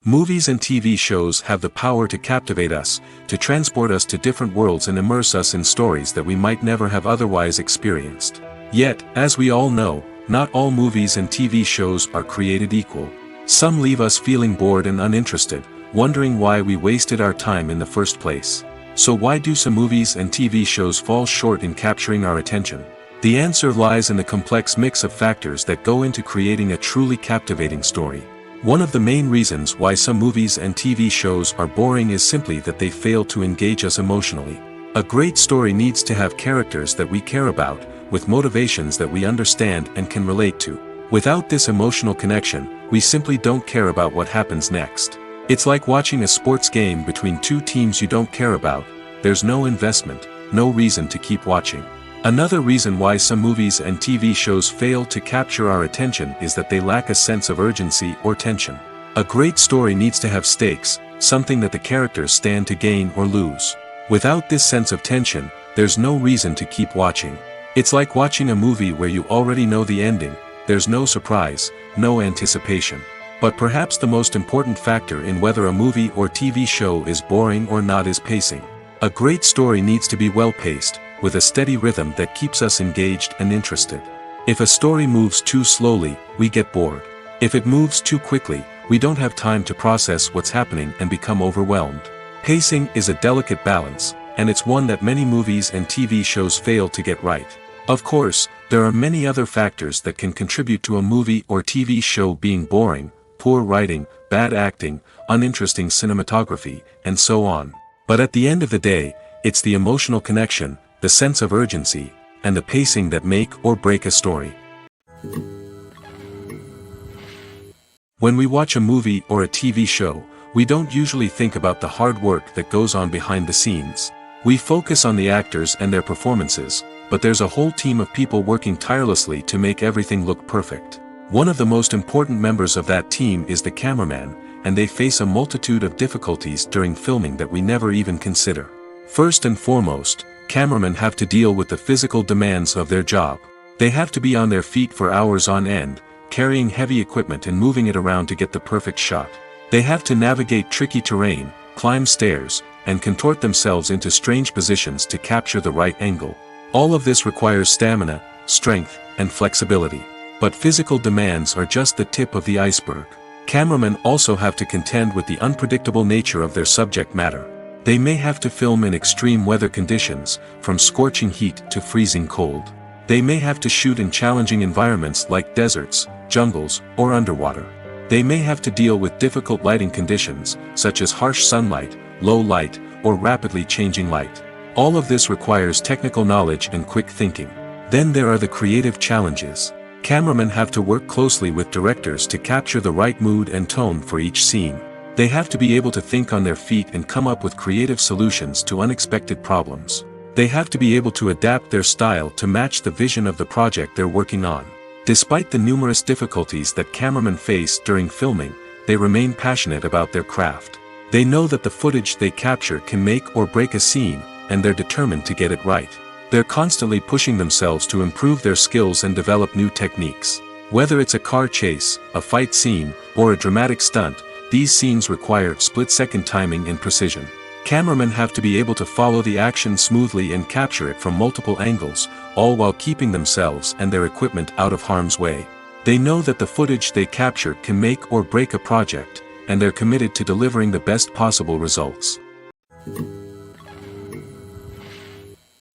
Movies and TV shows have the power to captivate us, to transport us to different worlds and immerse us in stories that we might never have otherwise experienced. Yet, as we all know, not all movies and TV shows are created equal. Some leave us feeling bored and uninterested, wondering why we wasted our time in the first place. So why do some movies and TV shows fall short in capturing our attention? The answer lies in the complex mix of factors that go into creating a truly captivating story. One of the main reasons why some movies and TV shows are boring is simply that they fail to engage us emotionally. A great story needs to have characters that we care about, with motivations that we understand and can relate to. Without this emotional connection, we simply don't care about what happens next. It's like watching a sports game between two teams you don't care about. There's no investment, no reason to keep watching. Another reason why some movies and TV shows fail to capture our attention is that they lack a sense of urgency or tension. A great story needs to have stakes, something that the characters stand to gain or lose. Without this sense of tension, there's no reason to keep watching. It's like watching a movie where you already know the ending. There's no surprise, no anticipation. But perhaps the most important factor in whether a movie or TV show is boring or not is pacing. A great story needs to be well-paced, with a steady rhythm that keeps us engaged and interested. If a story moves too slowly, we get bored. If it moves too quickly, we don't have time to process what's happening and become overwhelmed. Pacing is a delicate balance, and it's one that many movies and TV shows fail to get right. Of course, there are many other factors that can contribute to a movie or TV show being boring: poor writing, bad acting, uninteresting cinematography, and so on. But at the end of the day, it's the emotional connection, the sense of urgency, and the pacing that make or break a story. When we watch a movie or a TV show, we don't usually think about the hard work that goes on behind the scenes. We focus on the actors and their performances, but there's a whole team of people working tirelessly to make everything look perfect. One of the most important members of that team is the cameraman, and they face a multitude of difficulties during filming that we never even consider. First and foremost, cameramen have to deal with the physical demands of their job. They have to be on their feet for hours on end, carrying heavy equipment and moving it around to get the perfect shot. They have to navigate tricky terrain, climb stairs, and contort themselves into strange positions to capture the right angle. All of this requires stamina, strength, and flexibility. But physical demands are just the tip of the iceberg. Cameramen also have to contend with the unpredictable nature of their subject matter. They may have to film in extreme weather conditions, from scorching heat to freezing cold. They may have to shoot in challenging environments like deserts, jungles, or underwater. They may have to deal with difficult lighting conditions, such as harsh sunlight, low light, or rapidly changing light. All of this requires technical knowledge and quick thinking. Then there are the creative challenges. Cameramen have to work closely with directors to capture the right mood and tone for each scene. They have to be able to think on their feet and come up with creative solutions to unexpected problems. They have to be able to adapt their style to match the vision of the project they're working on. Despite the numerous difficulties that cameramen face during filming, they remain passionate about their craft. They know that the footage they capture can make or break a scene, and they're determined to get it right. They're constantly pushing themselves to improve their skills and develop new techniques. Whether it's a car chase, a fight scene, or a dramatic stunt, these scenes require split-second timing and precision. Cameramen have to be able to follow the action smoothly and capture it from multiple angles, all while keeping themselves and their equipment out of harm's way. They know that the footage they capture can make or break a project, and they're committed to delivering the best possible results.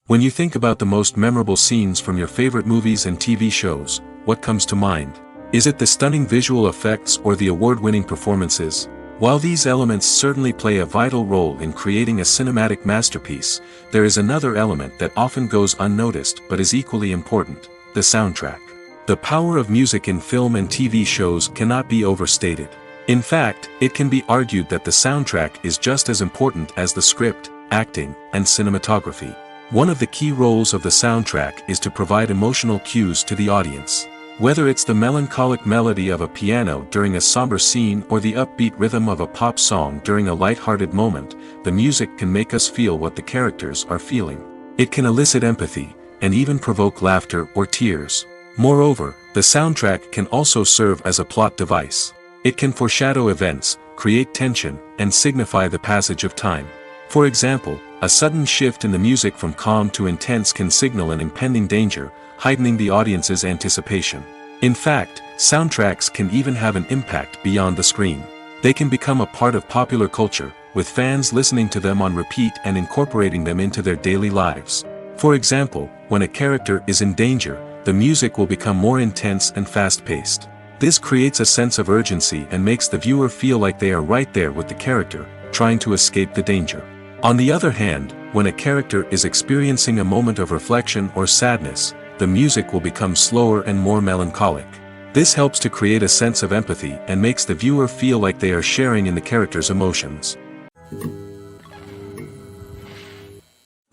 When you think about the most memorable scenes from your favorite movies and TV shows, what comes to mind? Is it the stunning visual effects or the award-winning performances? While these elements certainly play a vital role in creating a cinematic masterpiece, there is another element that often goes unnoticed but is equally important: the soundtrack. The power of music in film and TV shows cannot be overstated. In fact, it can be argued that the soundtrack is just as important as the script, acting, and cinematography. One of the key roles of the soundtrack is to provide emotional cues to the audience. Whether it's the melancholic melody of a piano during a somber scene or the upbeat rhythm of a pop song during a light-hearted moment, the music can make us feel what the characters are feeling. It can elicit empathy, and even provoke laughter or tears. Moreover, the soundtrack can also serve as a plot device. It can foreshadow events, create tension, and signify the passage of time. For example, a sudden shift in the music from calm to intense can signal an impending danger, heightening the audience's anticipation. In fact, soundtracks can even have an impact beyond the screen. They can become a part of popular culture, with fans listening to them on repeat and incorporating them into their daily lives. For example, when a character is in danger, the music will become more intense and fast-paced. This creates a sense of urgency and makes the viewer feel like they are right there with the character, trying to escape the danger. On the other hand, when a character is experiencing a moment of reflection or sadness, the music will become slower and more melancholic. This helps to create a sense of empathy and makes the viewer feel like they are sharing in the character's emotions.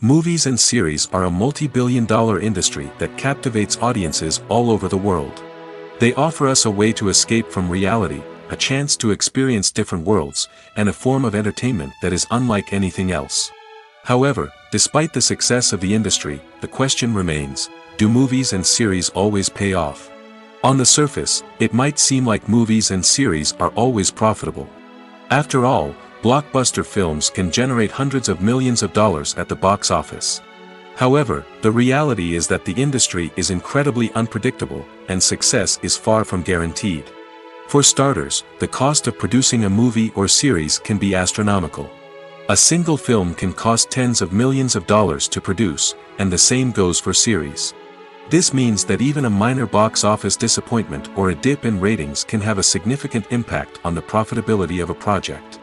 Movies and series are a multi-billion-dollar industry that captivates audiences all over the world. They offer us a way to escape from reality, a chance to experience different worlds, and a form of entertainment that is unlike anything else. However, despite the success of the industry, the question remains: do movies and series always pay off? On the surface, it might seem like movies and series are always profitable. After all, blockbuster films can generate hundreds of millions of dollars at the box office. However, the reality is that the industry is incredibly unpredictable, and success is far from guaranteed. For starters, the cost of producing a movie or series can be astronomical. A single film can cost tens of millions of dollars to produce, and the same goes for series. This means that even a minor box office disappointment or a dip in ratings can have a significant impact on the profitability of a project.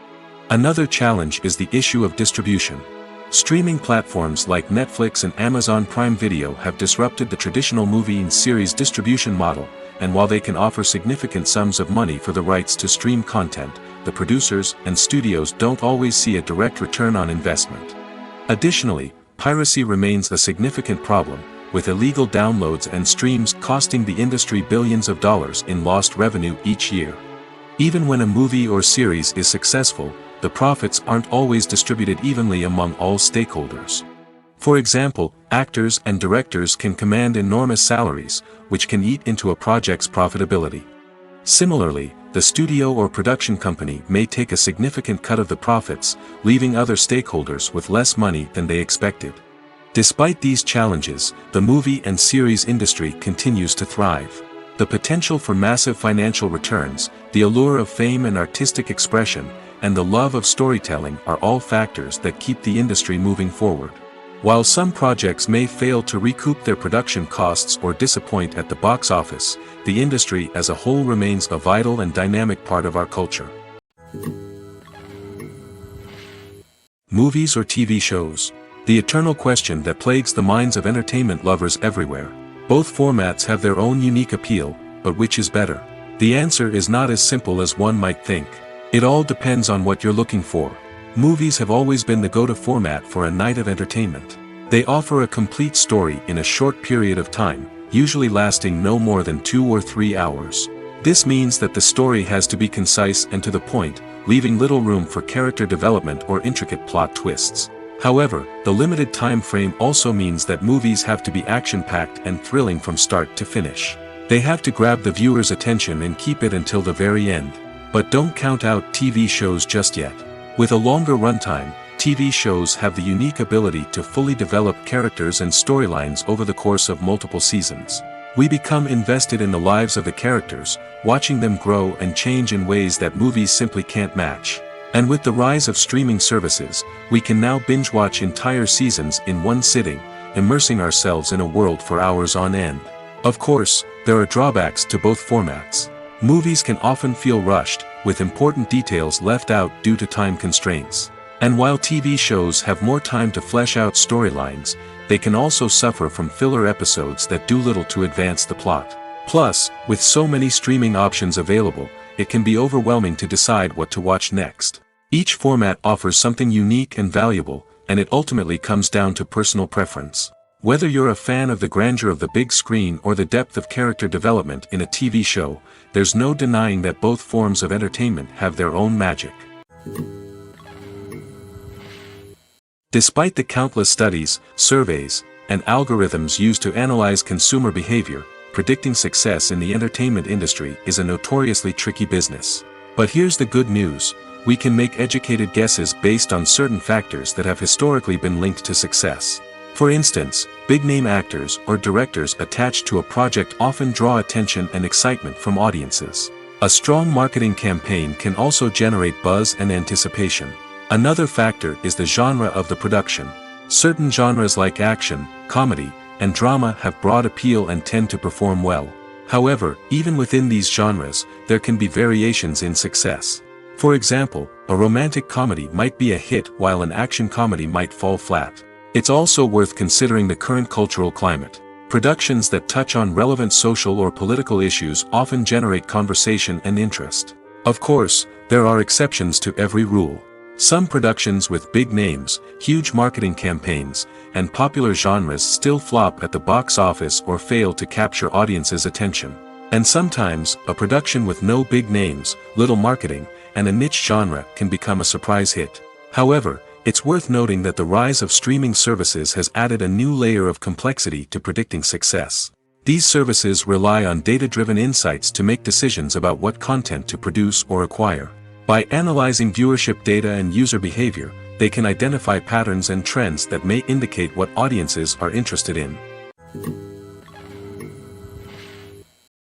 Another challenge is the issue of distribution. Streaming platforms like Netflix and Amazon Prime Video have disrupted the traditional movie and series distribution model, and while they can offer significant sums of money for the rights to stream content, the producers and studios don't always see a direct return on investment. Additionally, piracy remains a significant problem, with illegal downloads and streams costing the industry billions of dollars in lost revenue each year. Even when a movie or series is successful, the profits aren't always distributed evenly among all stakeholders. For example, actors and directors can command enormous salaries, which can eat into a project's profitability. Similarly, the studio or production company may take a significant cut of the profits, leaving other stakeholders with less money than they expected. Despite these challenges, the movie and series industry continues to thrive. The potential for massive financial returns, the allure of fame and artistic expression, and the love of storytelling are all factors that keep the industry moving forward. While some projects may fail to recoup their production costs or disappoint at the box office, the industry as a whole remains a vital and dynamic part of our culture. Movies or TV shows? The eternal question that plagues the minds of entertainment lovers everywhere. Both formats have their own unique appeal, but which is better? The answer is not as simple as one might think. It all depends on what you're looking for. Movies have always been the go-to format for a night of entertainment. They offer a complete story in a short period of time, usually lasting no more than 2 or 3 hours. This means that the story has to be concise and to the point, leaving little room for character development or intricate plot twists. However, the limited time frame also means that movies have to be action-packed and thrilling from start to finish. They have to grab the viewer's attention and keep it until the very end. But don't count out TV shows just yet. With a longer runtime, TV shows have the unique ability to fully develop characters and storylines over the course of multiple seasons. We become invested in the lives of the characters, watching them grow and change in ways that movies simply can't match. And with the rise of streaming services, we can now binge-watch entire seasons in one sitting, immersing ourselves in a world for hours on end. Of course, there are drawbacks to both formats. Movies can often feel rushed, with important details left out due to time constraints. And while TV shows have more time to flesh out storylines, they can also suffer from filler episodes that do little to advance the plot. Plus, with so many streaming options available, it can be overwhelming to decide what to watch next. Each format offers something unique and valuable, and it ultimately comes down to personal preference. Whether you're a fan of the grandeur of the big screen or the depth of character development in a TV show, there's no denying that both forms of entertainment have their own magic. Despite the countless studies, surveys, and algorithms used to analyze consumer behavior, predicting success in the entertainment industry is a notoriously tricky business. But here's the good news: we can make educated guesses based on certain factors that have historically been linked to success. For instance, big-name actors or directors attached to a project often draw attention and excitement from audiences. A strong marketing campaign can also generate buzz and anticipation. Another factor is the genre of the production. Certain genres like action, comedy, and drama have broad appeal and tend to perform well. However, even within these genres, there can be variations in success. For example, a romantic comedy might be a hit while an action comedy might fall flat. It's also worth considering the current cultural climate. Productions that touch on relevant social or political issues often generate conversation and interest. Of course, there are exceptions to every rule. Some productions with big names, huge marketing campaigns, and popular genres still flop at the box office or fail to capture audiences' attention. And sometimes, a production with no big names, little marketing, and a niche genre can become a surprise hit. However, it's worth noting that the rise of streaming services has added a new layer of complexity to predicting success. These services rely on data-driven insights to make decisions about what content to produce or acquire. By analyzing viewership data and user behavior, they can identify patterns and trends that may indicate what audiences are interested in.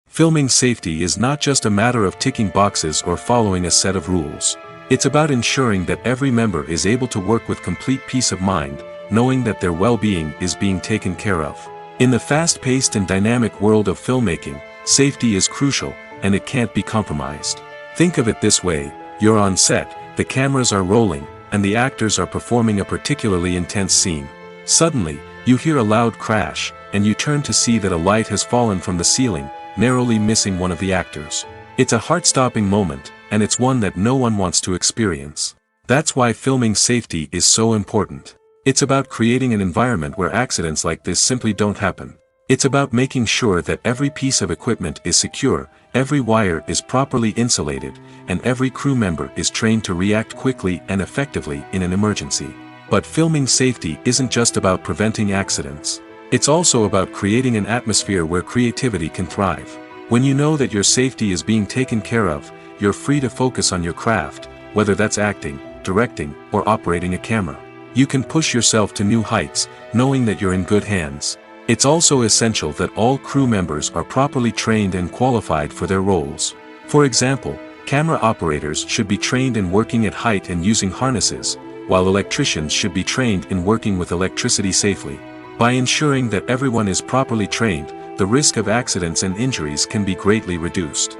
Filming safety is not just a matter of ticking boxes or following a set of rules. It's about ensuring that every member is able to work with complete peace of mind, knowing that their well-being is being taken care of. In the fast-paced and dynamic world of filmmaking, safety is crucial, and it can't be compromised. Think of it this way: you're on set, the cameras are rolling, and the actors are performing a particularly intense scene. Suddenly, you hear a loud crash, and you turn to see that a light has fallen from the ceiling, narrowly missing one of the actors. It's a heart-stopping moment, and it's one that no one wants to experience. That's why filming safety is so important. It's about creating an environment where accidents like this simply don't happen. It's about making sure that every piece of equipment is secure, every wire is properly insulated, and every crew member is trained to react quickly and effectively in an emergency. But filming safety isn't just about preventing accidents. It's also about creating an atmosphere where creativity can thrive. When you know that your safety is being taken care of, you're free to focus on your craft, whether that's acting, directing, or operating a camera. You can push yourself to new heights, knowing that you're in good hands. It's also essential that all crew members are properly trained and qualified for their roles. For example, camera operators should be trained in working at height and using harnesses, while electricians should be trained in working with electricity safely. By ensuring that everyone is properly trained, the risk of accidents and injuries can be greatly reduced.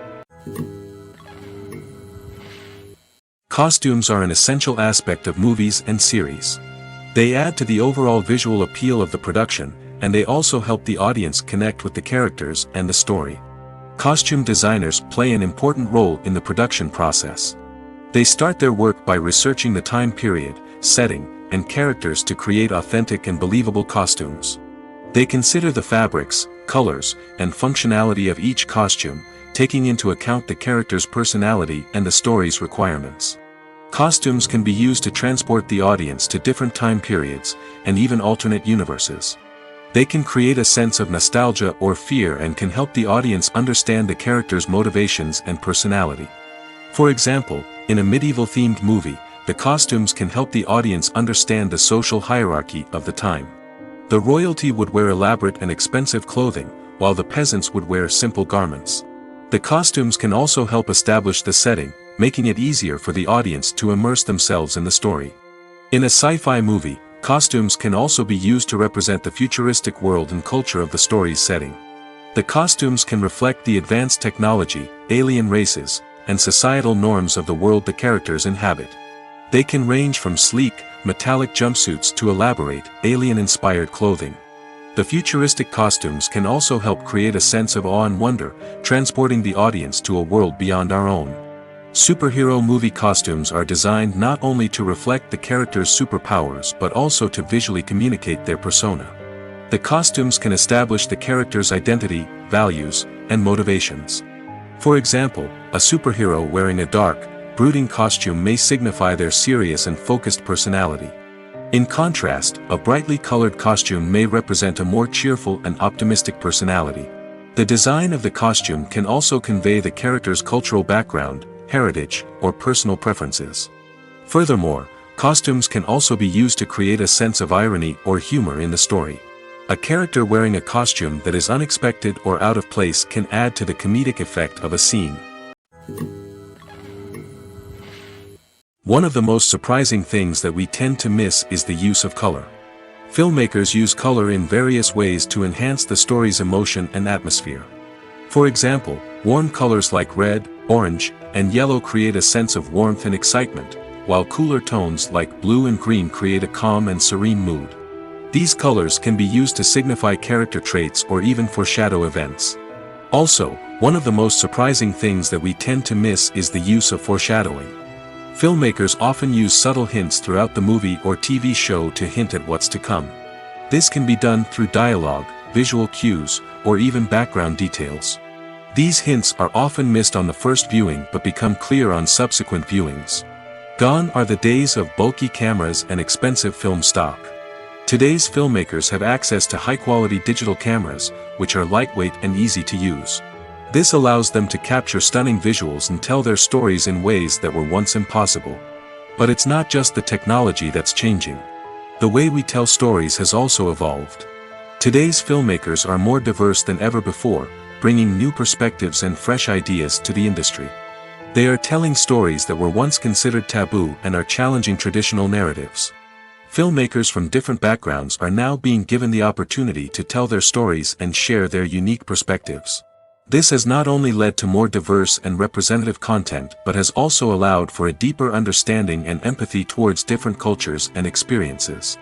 Costumes are an essential aspect of movies and series. They add to the overall visual appeal of the production, and they also help the audience connect with the characters and the story. Costume designers play an important role in the production process. They start their work by researching the time period, setting, and characters to create authentic and believable costumes. They consider the fabrics, colors, and functionality of each costume, taking into account the character's personality and the story's requirements. Costumes can be used to transport the audience to different time periods, and even alternate universes. They can create a sense of nostalgia or fear and can help the audience understand the character's motivations and personality. For example, in a medieval-themed movie, the costumes can help the audience understand the social hierarchy of the time. The royalty would wear elaborate and expensive clothing, while the peasants would wear simple garments. The costumes can also help establish the setting, making it easier for the audience to immerse themselves in the story. In a sci-fi movie, costumes can also be used to represent the futuristic world and culture of the story's setting. The costumes can reflect the advanced technology, alien races, and societal norms of the world the characters inhabit. They can range from sleek, metallic jumpsuits to elaborate, alien-inspired clothing. The futuristic costumes can also help create a sense of awe and wonder, transporting the audience to a world beyond our own. Superhero movie costumes are designed not only to reflect the character's superpowers but also to visually communicate their persona. The costumes can establish the character's identity, values, and motivations. For example, a superhero wearing a dark, brooding costume may signify their serious and focused personality. In contrast, a brightly colored costume may represent a more cheerful and optimistic personality. The design of the costume can also convey the character's cultural background, heritage, or personal preferences. Furthermore, costumes can also be used to create a sense of irony or humor in the story. A character wearing a costume that is unexpected or out of place can add to the comedic effect of a scene. One of the most surprising things that we tend to miss is the use of color. Filmmakers use color in various ways to enhance the story's emotion and atmosphere. For example, warm colors like red, orange, and yellow create a sense of warmth and excitement, while cooler tones like blue and green create a calm and serene mood. These colors can be used to signify character traits or even foreshadow events. Also, one of the most surprising things that we tend to miss is the use of foreshadowing. Filmmakers often use subtle hints throughout the movie or TV show to hint at what's to come. This can be done through dialogue, visual cues, or even background details. These hints are often missed on the first viewing but become clear on subsequent viewings. Gone are the days of bulky cameras and expensive film stock. Today's filmmakers have access to high-quality digital cameras, which are lightweight and easy to use. This allows them to capture stunning visuals and tell their stories in ways that were once impossible. But it's not just the technology that's changing. The way we tell stories has also evolved. Today's filmmakers are more diverse than ever before, bringing new perspectives and fresh ideas to the industry. They are telling stories that were once considered taboo and are challenging traditional narratives. Filmmakers from different backgrounds are now being given the opportunity to tell their stories and share their unique perspectives. This has not only led to more diverse and representative content but has also allowed for a deeper understanding and empathy towards different cultures and experiences.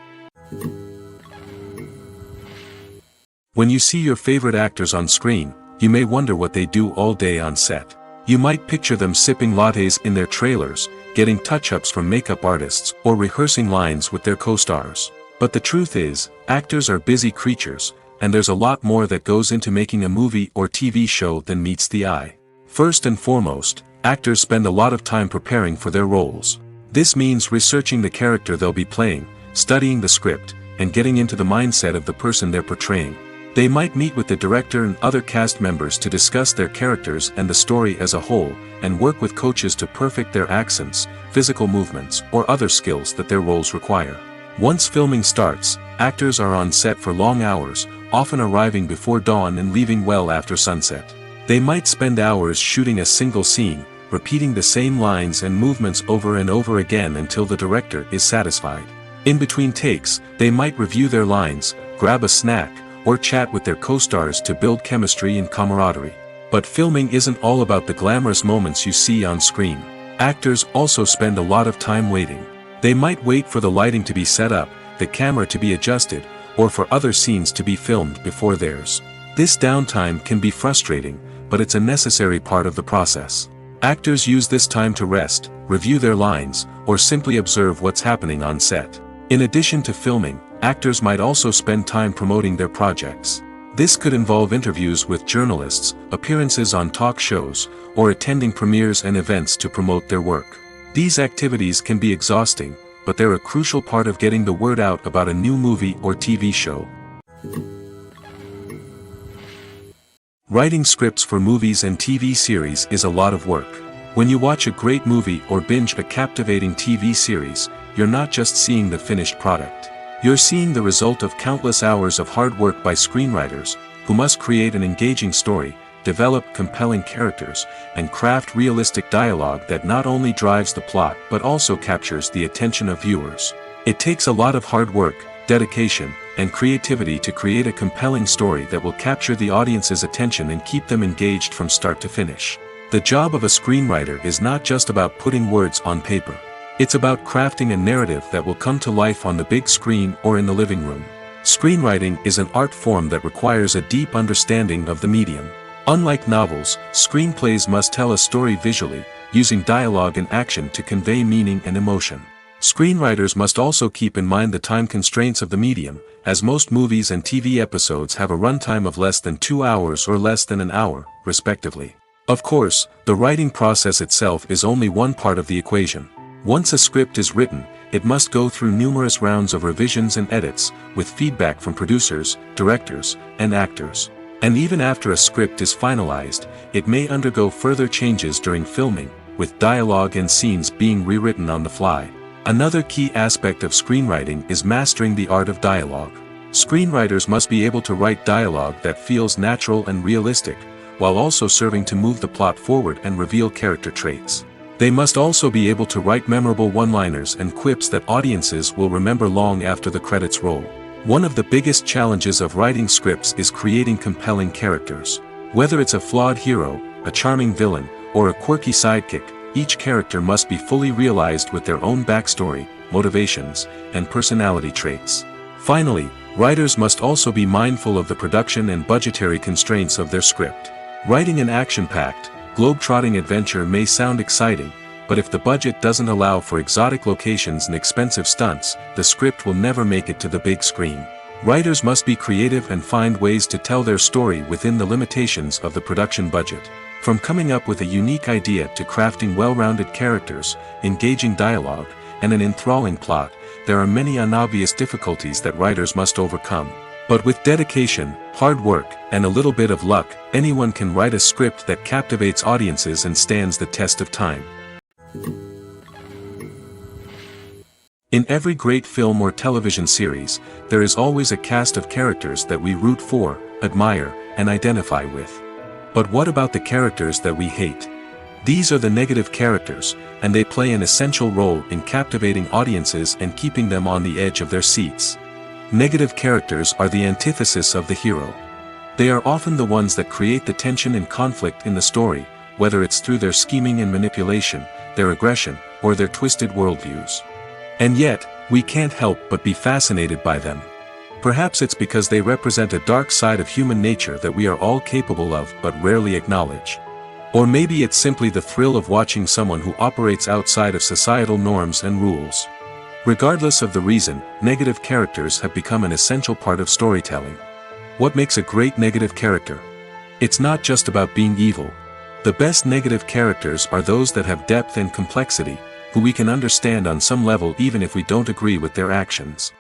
When you see your favorite actors on screen, you may wonder what they do all day on set. You might picture them sipping lattes in their trailers, getting touch-ups from makeup artists, or rehearsing lines with their co-stars. But the truth is, actors are busy creatures, and there's a lot more that goes into making a movie or TV show than meets the eye. First and foremost, actors spend a lot of time preparing for their roles. This means researching the character they'll be playing, studying the script, and getting into the mindset of the person they're portraying. They might meet with the director and other cast members to discuss their characters and the story as a whole, and work with coaches to perfect their accents, physical movements, or other skills that their roles require. Once filming starts, actors are on set for long hours, often arriving before dawn and leaving well after sunset. They might spend hours shooting a single scene, repeating the same lines and movements over and over again until the director is satisfied. In between takes, they might review their lines, grab a snack, or chat with their co-stars to build chemistry and camaraderie. But filming isn't all about the glamorous moments you see on screen. Actors also spend a lot of time waiting. They might wait for the lighting to be set up, the camera to be adjusted, or for other scenes to be filmed before theirs. This downtime can be frustrating, but it's a necessary part of the process. Actors use this time to rest, review their lines, or simply observe what's happening on set. In addition to filming, actors might also spend time promoting their projects. This could involve interviews with journalists, appearances on talk shows, or attending premieres and events to promote their work. These activities can be exhausting, but they're a crucial part of getting the word out about a new movie or TV show. Writing scripts for movies and TV series is a lot of work. When you watch a great movie or binge a captivating TV series, you're not just seeing the finished product. You're seeing the result of countless hours of hard work by screenwriters, who must create an engaging story, develop compelling characters, and craft realistic dialogue that not only drives the plot but also captures the attention of viewers. It takes a lot of hard work, dedication, and creativity to create a compelling story that will capture the audience's attention and keep them engaged from start to finish. The job of a screenwriter is not just about putting words on paper. It's about crafting a narrative that will come to life on the big screen or in the living room. Screenwriting is an art form that requires a deep understanding of the medium. Unlike novels, screenplays must tell a story visually, using dialogue and action to convey meaning and emotion. Screenwriters must also keep in mind the time constraints of the medium, as most movies and TV episodes have a runtime of less than 2 hours or less than an hour, respectively. Of course, the writing process itself is only one part of the equation. Once a script is written, it must go through numerous rounds of revisions and edits, with feedback from producers, directors, and actors. And even after a script is finalized, it may undergo further changes during filming, with dialogue and scenes being rewritten on the fly. Another key aspect of screenwriting is mastering the art of dialogue. Screenwriters must be able to write dialogue that feels natural and realistic, while also serving to move the plot forward and reveal character traits. They must also be able to write memorable one-liners and quips that audiences will remember long after the credits roll. One of the biggest challenges of writing scripts is creating compelling characters. Whether it's a flawed hero, a charming villain, or a quirky sidekick, each character must be fully realized with their own backstory, motivations, and personality traits. Finally, writers must also be mindful of the production and budgetary constraints of their script. Writing an action-packed, globe-trotting adventure may sound exciting, but if the budget doesn't allow for exotic locations and expensive stunts, the script will never make it to the big screen. Writers must be creative and find ways to tell their story within the limitations of the production budget. From coming up with a unique idea to crafting well-rounded characters, engaging dialogue, and an enthralling plot, there are many unobvious difficulties that writers must overcome. But with dedication, hard work, and a little bit of luck, anyone can write a script that captivates audiences and stands the test of time. In every great film or television series, there is always a cast of characters that we root for, admire, and identify with. But what about the characters that we hate? These are the negative characters, and they play an essential role in captivating audiences and keeping them on the edge of their seats. Negative characters are the antithesis of the hero. They are often the ones that create the tension and conflict in the story, whether it's through their scheming and manipulation, their aggression, or their twisted worldviews. And yet, we can't help but be fascinated by them. Perhaps it's because they represent a dark side of human nature that we are all capable of but rarely acknowledge. Or maybe it's simply the thrill of watching someone who operates outside of societal norms and rules. Regardless of the reason, negative characters have become an essential part of storytelling. What makes a great negative character? It's not just about being evil. The best negative characters are those that have depth and complexity, who we can understand on some level even if we don't agree with their actions.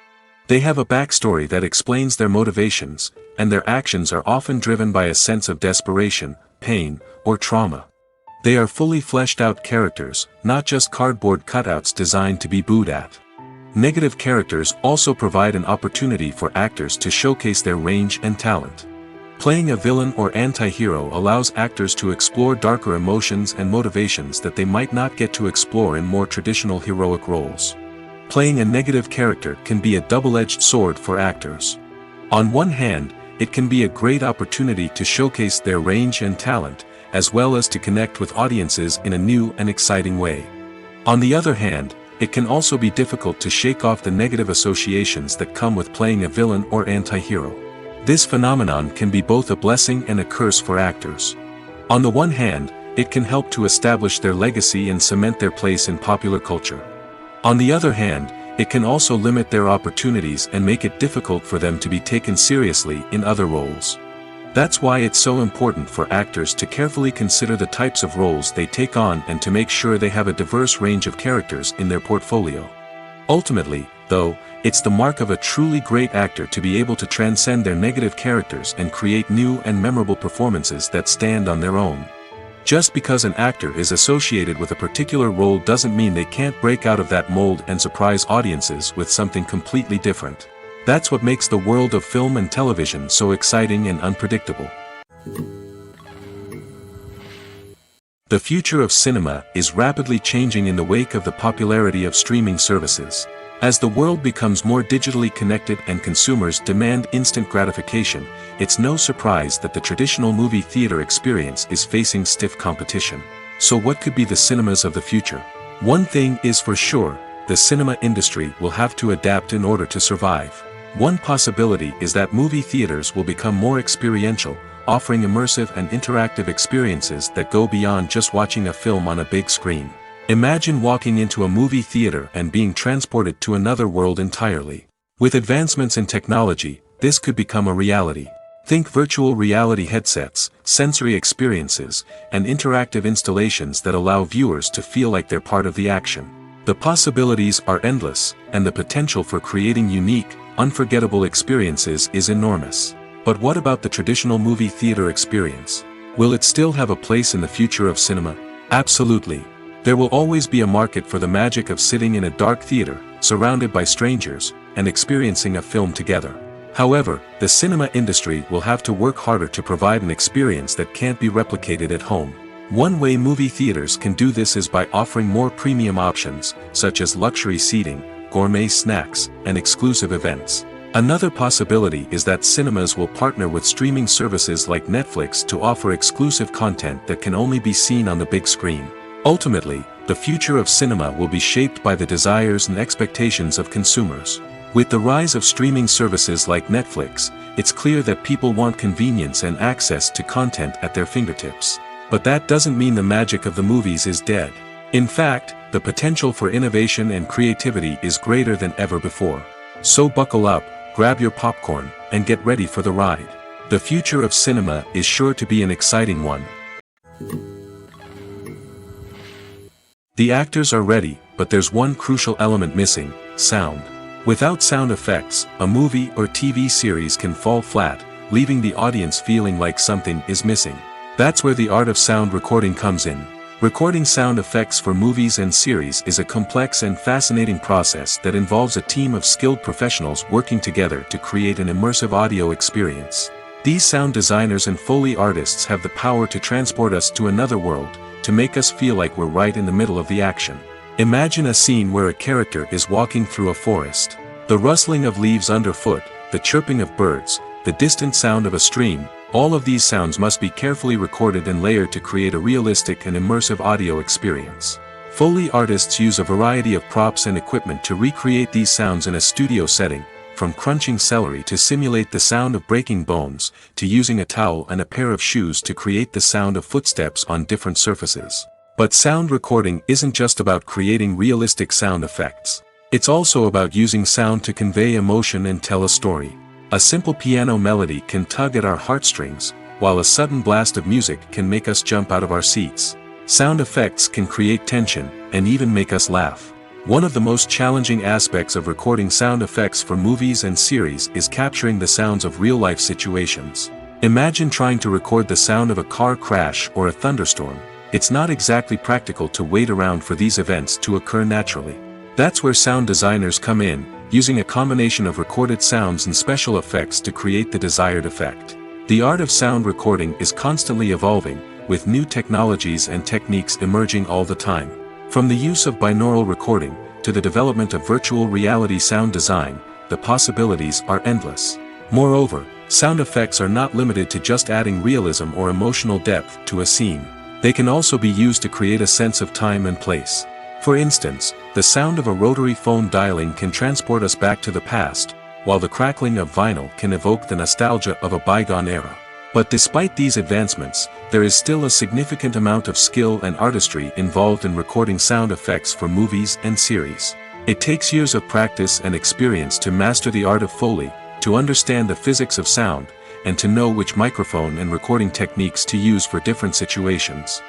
They have a backstory that explains their motivations, and their actions are often driven by a sense of desperation, pain, or trauma. They are fully fleshed out characters, not just cardboard cutouts designed to be booed at. Negative characters also provide an opportunity for actors to showcase their range and talent. Playing a villain or anti-hero allows actors to explore darker emotions and motivations that they might not get to explore in more traditional heroic roles. Playing a negative character can be a double-edged sword for actors. On one hand, it can be a great opportunity to showcase their range and talent, as well as to connect with audiences in a new and exciting way. On the other hand, it can also be difficult to shake off the negative associations that come with playing a villain or anti-hero. This phenomenon can be both a blessing and a curse for actors. On the one hand, it can help to establish their legacy and cement their place in popular culture. On the other hand, it can also limit their opportunities and make it difficult for them to be taken seriously in other roles. That's why it's so important for actors to carefully consider the types of roles they take on and to make sure they have a diverse range of characters in their portfolio. Ultimately, though, it's the mark of a truly great actor to be able to transcend their negative characters and create new and memorable performances that stand on their own. Just because an actor is associated with a particular role doesn't mean they can't break out of that mold and surprise audiences with something completely different. That's what makes the world of film and television so exciting and unpredictable. The future of cinema is rapidly changing in the wake of the popularity of streaming services. As the world becomes more digitally connected and consumers demand instant gratification, it's no surprise that the traditional movie theater experience is facing stiff competition. So what could be the cinemas of the future? One thing is for sure, the cinema industry will have to adapt in order to survive. One possibility is that movie theaters will become more experiential, offering immersive and interactive experiences that go beyond just watching a film on a big screen. Imagine walking into a movie theater and being transported to another world entirely. With advancements in technology, this could become a reality. Think virtual reality headsets, sensory experiences, and interactive installations that allow viewers to feel like they're part of the action. The possibilities are endless, and the potential for creating unique, unforgettable experiences is enormous. But what about the traditional movie theater experience? Will it still have a place in the future of cinema? Absolutely. There will always be a market for the magic of sitting in a dark theater, surrounded by strangers, and experiencing a film together. However, the cinema industry will have to work harder to provide an experience that can't be replicated at home. One way movie theaters can do this is by offering more premium options, such as luxury seating, gourmet snacks, and exclusive events. Another possibility is that cinemas will partner with streaming services like Netflix to offer exclusive content that can only be seen on the big screen. Ultimately, the future of cinema will be shaped by the desires and expectations of consumers. With the rise of streaming services like Netflix, it's clear that people want convenience and access to content at their fingertips. But that doesn't mean the magic of the movies is dead. In fact, the potential for innovation and creativity is greater than ever before. So buckle up, grab your popcorn, and get ready for the ride. The future of cinema is sure to be an exciting one. The actors are ready, but there's one crucial element missing: sound. Without sound effects, a movie or TV series can fall flat, leaving the audience feeling like something is missing. That's where the art of sound recording comes in. Recording sound effects for movies and series is a complex and fascinating process that involves a team of skilled professionals working together to create an immersive audio experience. These sound designers and Foley artists have the power to transport us to another world, to make us feel like we're right in the middle of the action. Imagine a scene where a character is walking through a forest. The rustling of leaves underfoot, the chirping of birds, the distant sound of a stream, All of these sounds must be carefully recorded and layered to create a realistic and immersive audio experience. Foley artists use a variety of props and equipment to recreate these sounds in a studio setting, from crunching celery to simulate the sound of breaking bones, to using a towel and a pair of shoes to create the sound of footsteps on different surfaces. But sound recording isn't just about creating realistic sound effects. It's also about using sound to convey emotion and tell a story. A simple piano melody can tug at our heartstrings, while a sudden blast of music can make us jump out of our seats. Sound effects can create tension, and even make us laugh. One of the most challenging aspects of recording sound effects for movies and series is capturing the sounds of real-life situations. Imagine trying to record the sound of a car crash or a thunderstorm. It's not exactly practical to wait around for these events to occur naturally. That's where sound designers come in, using a combination of recorded sounds and special effects to create the desired effect. The art of sound recording is constantly evolving, with new technologies and techniques emerging all the time. From the use of binaural recording, to the development of virtual reality sound design, the possibilities are endless. Moreover, sound effects are not limited to just adding realism or emotional depth to a scene. They can also be used to create a sense of time and place. For instance, the sound of a rotary phone dialing can transport us back to the past, while the crackling of vinyl can evoke the nostalgia of a bygone era. But despite these advancements, there is still a significant amount of skill and artistry involved in recording sound effects for movies and series. It takes years of practice and experience to master the art of Foley, to understand the physics of sound, and to know which microphone and recording techniques to use for different situations.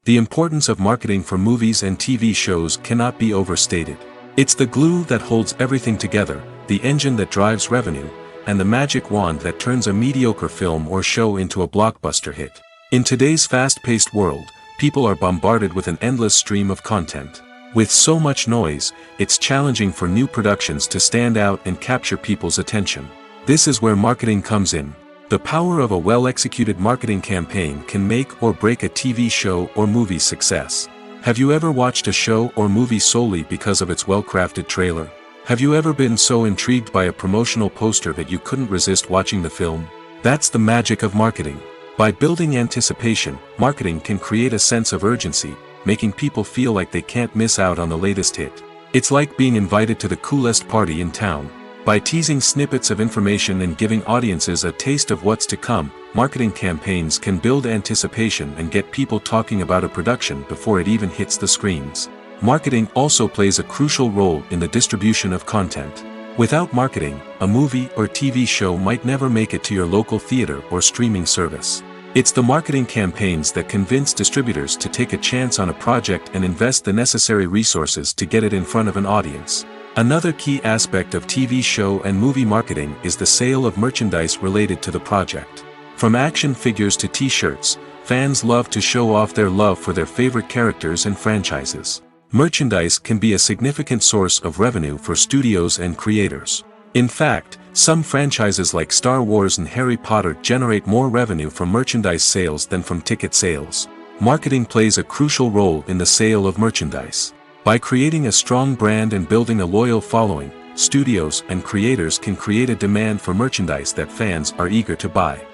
The importance of marketing for movies and TV shows cannot be overstated. It's the glue that holds everything together, the engine that drives revenue, and the magic wand that turns a mediocre film or show into a blockbuster hit. In today's fast-paced world, people are bombarded with an endless stream of content. With so much noise, it's challenging for new productions to stand out and capture people's attention. This is where marketing comes in. The power of a well-executed marketing campaign can make or break a TV show or movie's success. Have you ever watched a show or movie solely because of its well-crafted trailer? Have you ever been so intrigued by a promotional poster that you couldn't resist watching the film? That's the magic of marketing. By building anticipation, marketing can create a sense of urgency, making people feel like they can't miss out on the latest hit. It's like being invited to the coolest party in town. By teasing snippets of information and giving audiences a taste of what's to come, marketing campaigns can build anticipation and get people talking about a production before it even hits the screens. Marketing also plays a crucial role in the distribution of content. Without marketing, a movie or TV show might never make it to your local theater or streaming service. It's the marketing campaigns that convince distributors to take a chance on a project and invest the necessary resources to get it in front of an audience. Another key aspect of TV show and movie marketing is the sale of merchandise related to the project. From action figures to t-shirts, fans love to show off their love for their favorite characters and franchises. Merchandise can be a significant source of revenue for studios and creators. In fact, some franchises like Star Wars and Harry Potter generate more revenue from merchandise sales than from ticket sales. Marketing plays a crucial role in the sale of merchandise. By creating a strong brand and building a loyal following, studios and creators can create a demand for merchandise that fans are eager to buy.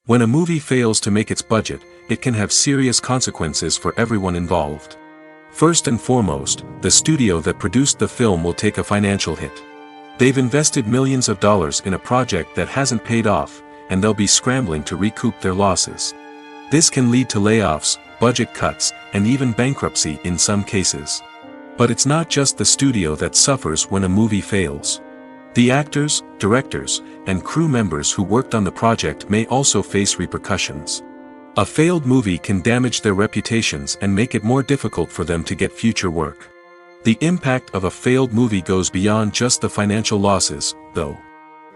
When a movie fails to make its budget, it can have serious consequences for everyone involved. First and foremost, the studio that produced the film will take a financial hit. They've invested millions of dollars in a project that hasn't paid off, and they'll be scrambling to recoup their losses. This can lead to layoffs, budget cuts, and even bankruptcy in some cases. But it's not just the studio that suffers when a movie fails. The actors, directors, and crew members who worked on the project may also face repercussions. A failed movie can damage their reputations and make it more difficult for them to get future work. The impact of a failed movie goes beyond just the financial losses, though.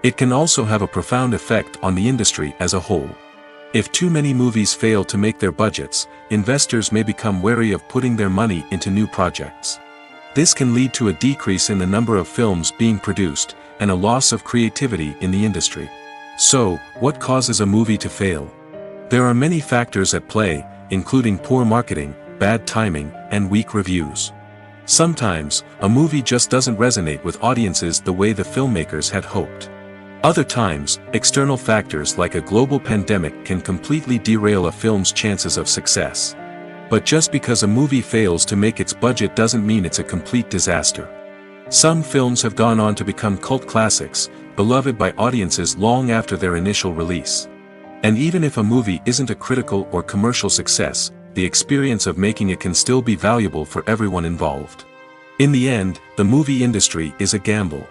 It can also have a profound effect on the industry as a whole. If too many movies fail to make their budgets, investors may become wary of putting their money into new projects. This can lead to a decrease in the number of films being produced, and a loss of creativity in the industry. So, what causes a movie to fail? There are many factors at play, including poor marketing, bad timing, and weak reviews. Sometimes, a movie just doesn't resonate with audiences the way the filmmakers had hoped. Other times, external factors like a global pandemic can completely derail a film's chances of success. But just because a movie fails to make its budget doesn't mean it's a complete disaster. Some films have gone on to become cult classics, beloved by audiences long after their initial release. And even if a movie isn't a critical or commercial success, the experience of making it can still be valuable for everyone involved. In the end, the movie industry is a gamble.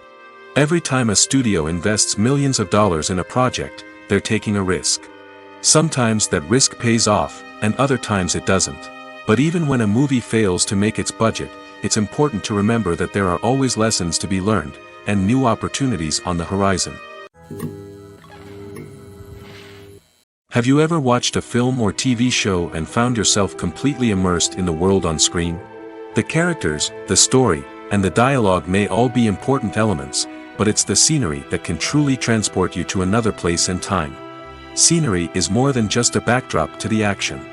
Every time a studio invests millions of dollars in a project, they're taking a risk. Sometimes that risk pays off, and other times it doesn't. But even when a movie fails to make its budget, it's important to remember that there are always lessons to be learned, and new opportunities on the horizon. Have you ever watched a film or TV show and found yourself completely immersed in the world on screen? The characters, the story, and the dialogue may all be important elements, but it's the scenery that can truly transport you to another place and time. Scenery is more than just a backdrop to the action.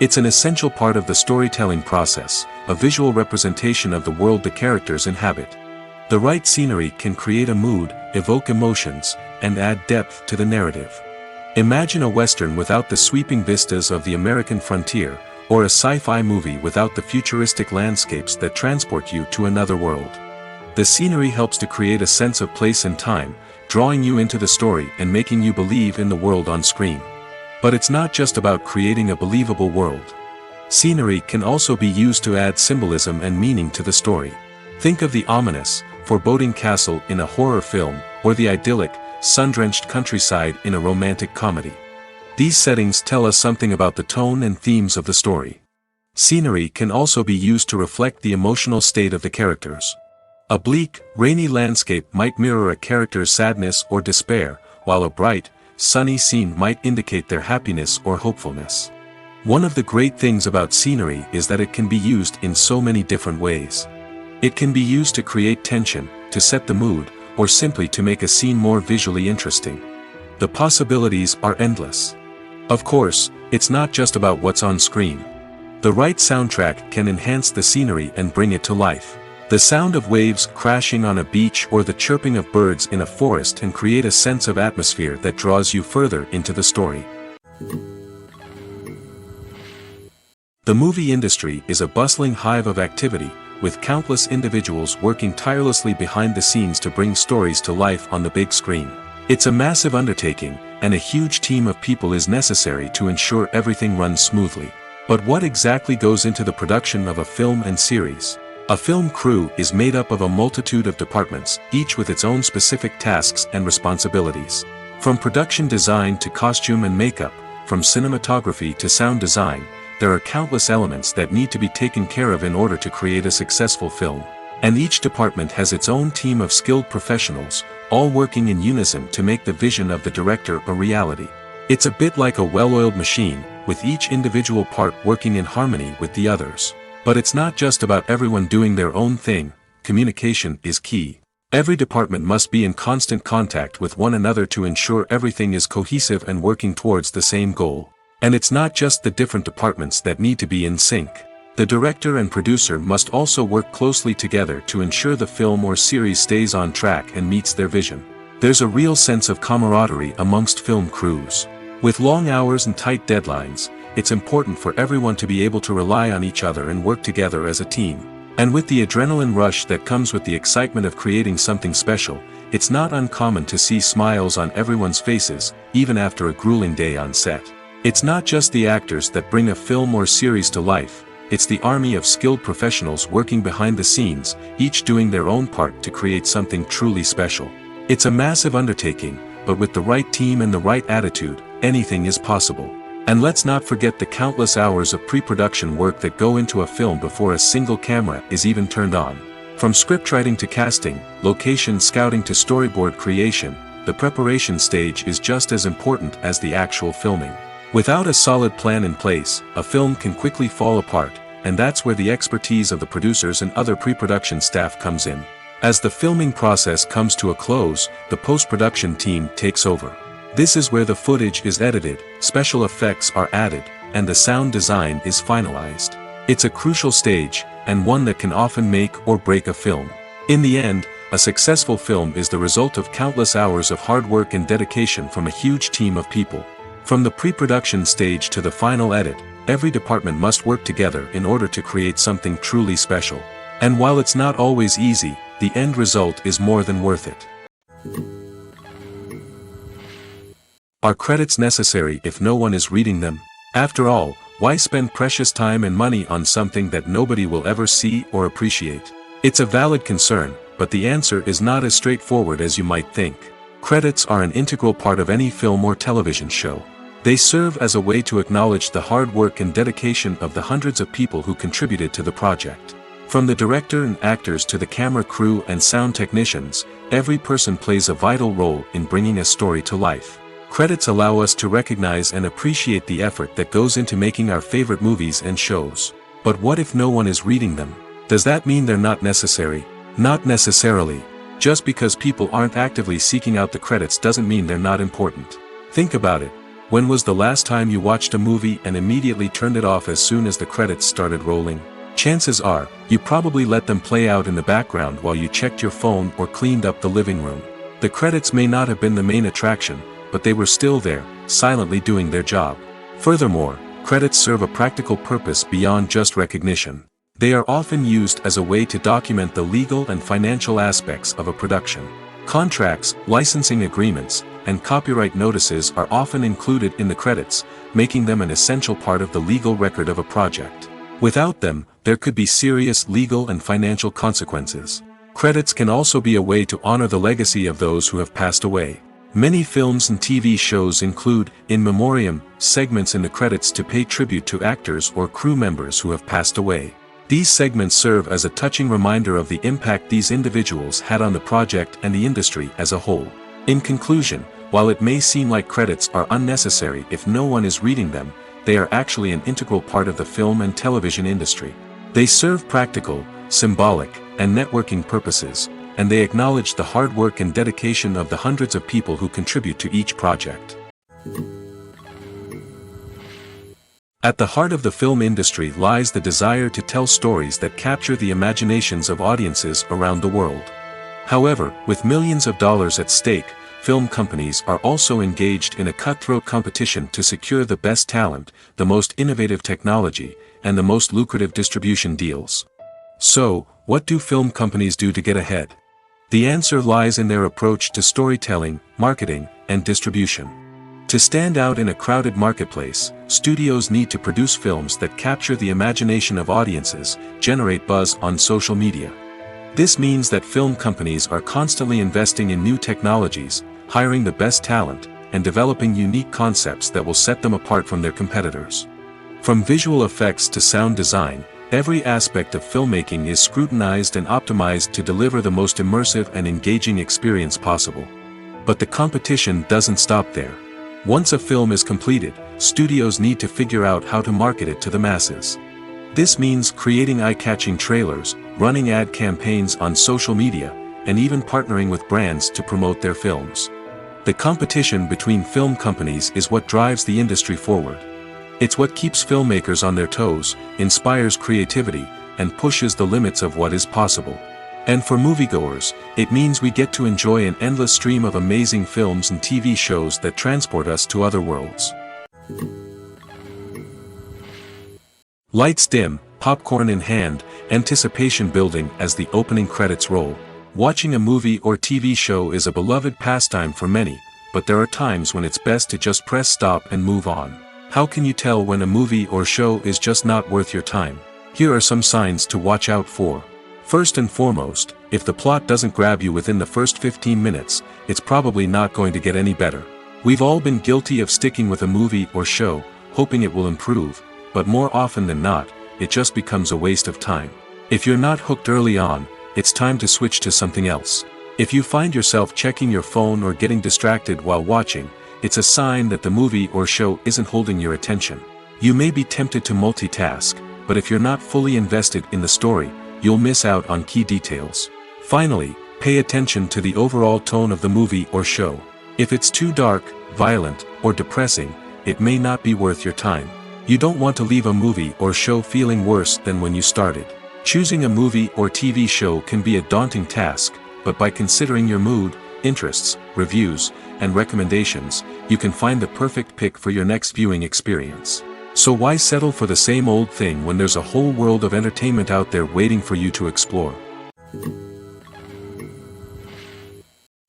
It's an essential part of the storytelling process, a visual representation of the world the characters inhabit. The right scenery can create a mood, evoke emotions, and add depth to the narrative. Imagine a Western without the sweeping vistas of the American frontier, or a sci-fi movie without the futuristic landscapes that transport you to another world. The scenery helps to create a sense of place and time, drawing you into the story and making you believe in the world on screen. But it's not just about creating a believable world. Scenery can also be used to add symbolism and meaning to the story. Think of the ominous, foreboding castle in a horror film, or the idyllic, sun-drenched countryside in a romantic comedy. These settings tell us something about the tone and themes of the story. Scenery can also be used to reflect the emotional state of the characters. A bleak, rainy landscape might mirror a character's sadness or despair, while a bright, sunny scene might indicate their happiness or hopefulness. One of the great things about scenery is that it can be used in so many different ways. It can be used to create tension, to set the mood, or simply to make a scene more visually interesting. The possibilities are endless. Of course, it's not just about what's on screen. The right soundtrack can enhance the scenery and bring it to life. The sound of waves crashing on a beach or the chirping of birds in a forest can create a sense of atmosphere that draws you further into the story. The movie industry is a bustling hive of activity, with countless individuals working tirelessly behind the scenes to bring stories to life on the big screen. It's a massive undertaking, and a huge team of people is necessary to ensure everything runs smoothly. But what exactly goes into the production of a film and series? A film crew is made up of a multitude of departments, each with its own specific tasks and responsibilities. From production design to costume and makeup, from cinematography to sound design, there are countless elements that need to be taken care of in order to create a successful film. And each department has its own team of skilled professionals, all working in unison to make the vision of the director a reality. It's a bit like a well-oiled machine, with each individual part working in harmony with the others. But it's not just about everyone doing their own thing. Communication is key. Every department must be in constant contact with one another to ensure everything is cohesive and working towards the same goal. And it's not just the different departments that need to be in sync. The director and producer must also work closely together to ensure the film or series stays on track and meets their vision. There's a real sense of camaraderie amongst film crews. With long hours and tight deadlines, it's important for everyone to be able to rely on each other and work together as a team. And with the adrenaline rush that comes with the excitement of creating something special, it's not uncommon to see smiles on everyone's faces, even after a grueling day on set. It's not just the actors that bring a film or series to life, it's the army of skilled professionals working behind the scenes, each doing their own part to create something truly special. It's a massive undertaking, but with the right team and the right attitude, anything is possible. And let's not forget the countless hours of pre-production work that go into a film before a single camera is even turned on. From scriptwriting to casting, location scouting to storyboard creation, the preparation stage is just as important as the actual filming. Without a solid plan in place, a film can quickly fall apart, and that's where the expertise of the producers and other pre-production staff comes in. As the filming process comes to a close, the post-production team takes over. This is where the footage is edited, special effects are added, and the sound design is finalized. It's a crucial stage, and one that can often make or break a film. In the end, a successful film is the result of countless hours of hard work and dedication from a huge team of people. From the pre-production stage to the final edit, every department must work together in order to create something truly special. And while it's not always easy, the end result is more than worth it. Are credits necessary if no one is reading them? After all, why spend precious time and money on something that nobody will ever see or appreciate? It's a valid concern, but the answer is not as straightforward as you might think. Credits are an integral part of any film or television show. They serve as a way to acknowledge the hard work and dedication of the hundreds of people who contributed to the project. From the director and actors to the camera crew and sound technicians, every person plays a vital role in bringing a story to life. Credits allow us to recognize and appreciate the effort that goes into making our favorite movies and shows. But what if no one is reading them? Does that mean they're not necessary? Not necessarily. Just because people aren't actively seeking out the credits doesn't mean they're not important. Think about it. When was the last time you watched a movie and immediately turned it off as soon as the credits started rolling? Chances are, you probably let them play out in the background while you checked your phone or cleaned up the living room. The credits may not have been the main attraction, but they were still there, silently doing their job. Furthermore, credits serve a practical purpose beyond just recognition. They are often used as a way to document the legal and financial aspects of a production. Contracts, licensing agreements, and copyright notices are often included in the credits, making them an essential part of the legal record of a project. Without them, there could be serious legal and financial consequences. Credits can also be a way to honor the legacy of those who have passed away. Many films and TV shows include, in memoriam, segments in the credits to pay tribute to actors or crew members who have passed away. These segments serve as a touching reminder of the impact these individuals had on the project and the industry as a whole. In conclusion, while it may seem like credits are unnecessary if no one is reading them, they are actually an integral part of the film and television industry. They serve practical, symbolic, and networking purposes, and they acknowledge the hard work and dedication of the hundreds of people who contribute to each project. At the heart of the film industry lies the desire to tell stories that capture the imaginations of audiences around the world. However, with millions of dollars at stake, film companies are also engaged in a cutthroat competition to secure the best talent, the most innovative technology, and the most lucrative distribution deals. So, what do film companies do to get ahead? The answer lies in their approach to storytelling, marketing, and distribution. To stand out in a crowded marketplace, studios need to produce films that capture the imagination of audiences, generate buzz on social media. This means that film companies are constantly investing in new technologies, hiring the best talent, and developing unique concepts that will set them apart from their competitors. From visual effects to sound design, every aspect of filmmaking is scrutinized and optimized to deliver the most immersive and engaging experience possible. But the competition doesn't stop there. Once a film is completed, studios need to figure out how to market it to the masses. This means creating eye-catching trailers, running ad campaigns on social media, and even partnering with brands to promote their films. The competition between film companies is what drives the industry forward. It's what keeps filmmakers on their toes, inspires creativity, and pushes the limits of what is possible. And for moviegoers, it means we get to enjoy an endless stream of amazing films and TV shows that transport us to other worlds. Lights dim, popcorn in hand, anticipation building as the opening credits roll. Watching a movie or TV show is a beloved pastime for many, but there are times when it's best to just press stop and move on. How can you tell when a movie or show is just not worth your time? Here are some signs to watch out for. First and foremost, if the plot doesn't grab you within the first 15 minutes, it's probably not going to get any better. We've all been guilty of sticking with a movie or show, hoping it will improve, but more often than not, it just becomes a waste of time. If you're not hooked early on, it's time to switch to something else. If you find yourself checking your phone or getting distracted while watching, it's a sign that the movie or show isn't holding your attention. You may be tempted to multitask, but if you're not fully invested in the story, you'll miss out on key details. Finally, pay attention to the overall tone of the movie or show. If it's too dark, violent, or depressing, it may not be worth your time. You don't want to leave a movie or show feeling worse than when you started. Choosing a movie or TV show can be a daunting task, but by considering your mood, interests, reviews, and recommendations, you can find the perfect pick for your next viewing experience. So why settle for the same old thing when there's a whole world of entertainment out there waiting for you to explore?